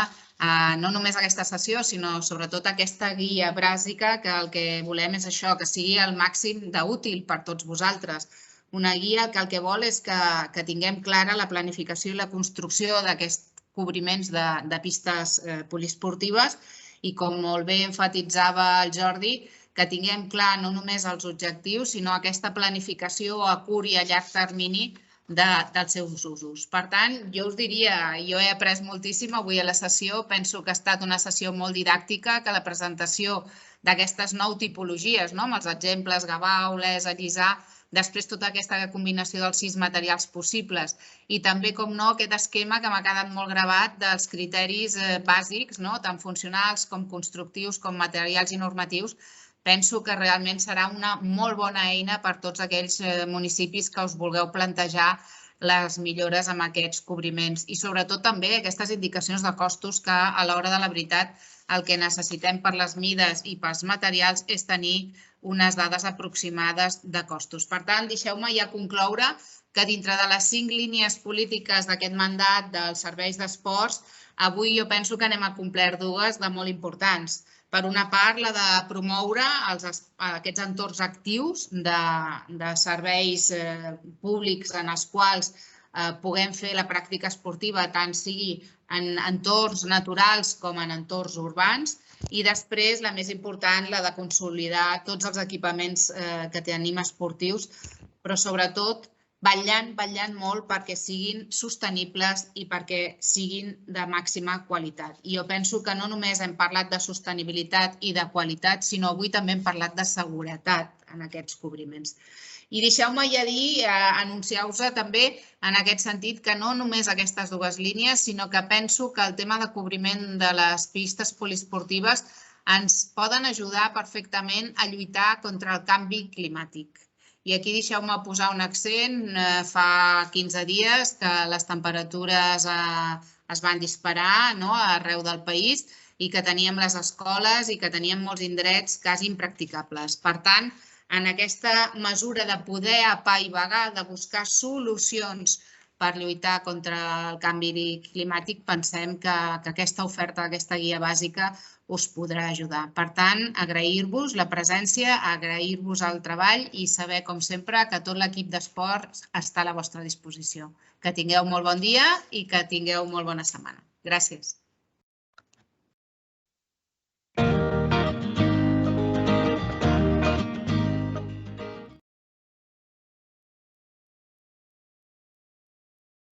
no només aquesta sessió, sinó sobretot aquesta guia bàsica, que el que volem és això, que sigui el màxim d'útil per tots vosaltres. Una guia que el que vol és que tinguem clara la planificació i la construcció d'aquests cobriments de pistes poliesportives i, com molt bé enfatitzava el Jordi, que tinguem clar no només els objectius, sinó aquesta planificació a curt i a llarg termini dels seus usos. Per tant, jo us diria, jo he après moltíssim avui a la sessió, penso que ha estat una sessió molt didàctica, que la presentació d'aquestes 9 tipologies, amb els exemples Gavà, Olesa, Lliçà, després tota aquesta combinació dels 6 materials possibles i també, com no, aquest esquema que m'ha quedat molt gravat dels criteris bàsics, tant funcionals com constructius, com materials i normatius, penso que realment serà una molt bona eina per tots aquells municipis que us vulgueu plantejar les millores amb aquests cobriments i, sobretot, també aquestes indicacions de costos que, a l'hora de la veritat, el que necessitem per les mides i pels materials és tenir unes dades aproximades de costos. Per tant, deixeu-me ja concloure que dintre de les 5 línies polítiques d'aquest mandat dels serveis d'esports, avui jo penso que n'hem acomplert 2 de molt importants. Per una part, la de promoure aquests entorns actius de serveis públics en els quals puguem fer la pràctica esportiva, tant sigui en entorns naturals com en entorns urbans. I després, la més important, la de consolidar tots els equipaments que tenim esportius, però sobretot vetllant molt perquè siguin sostenibles i perquè siguin de màxima qualitat. I jo penso que no només hem parlat de sostenibilitat i de qualitat, sinó avui també hem parlat de seguretat en aquests cobriments. I deixeu-me ja dir, anunciar-vos també en aquest sentit que no només aquestes 2 línies, sinó que penso que el tema de cobriment de les pistes poliesportives ens poden ajudar perfectament a lluitar contra el canvi climàtic. I aquí deixeu-me posar un accent. Fa 15 dies que les temperatures es van disparar arreu del país i que teníem les escoles i que teníem molts indrets quasi impracticables. Per tant, en aquesta mesura de poder apaivagar, de buscar solucions per lluitar contra el canvi climàtic, pensem que aquesta oferta, aquesta guia bàsica, us podrà ajudar. Per tant, agrair-vos la presència, agrair-vos el treball i saber, com sempre, que tot l'equip d'esports està a la vostra disposició. Que tingueu molt bon dia i que tingueu molt bona setmana. Gràcies.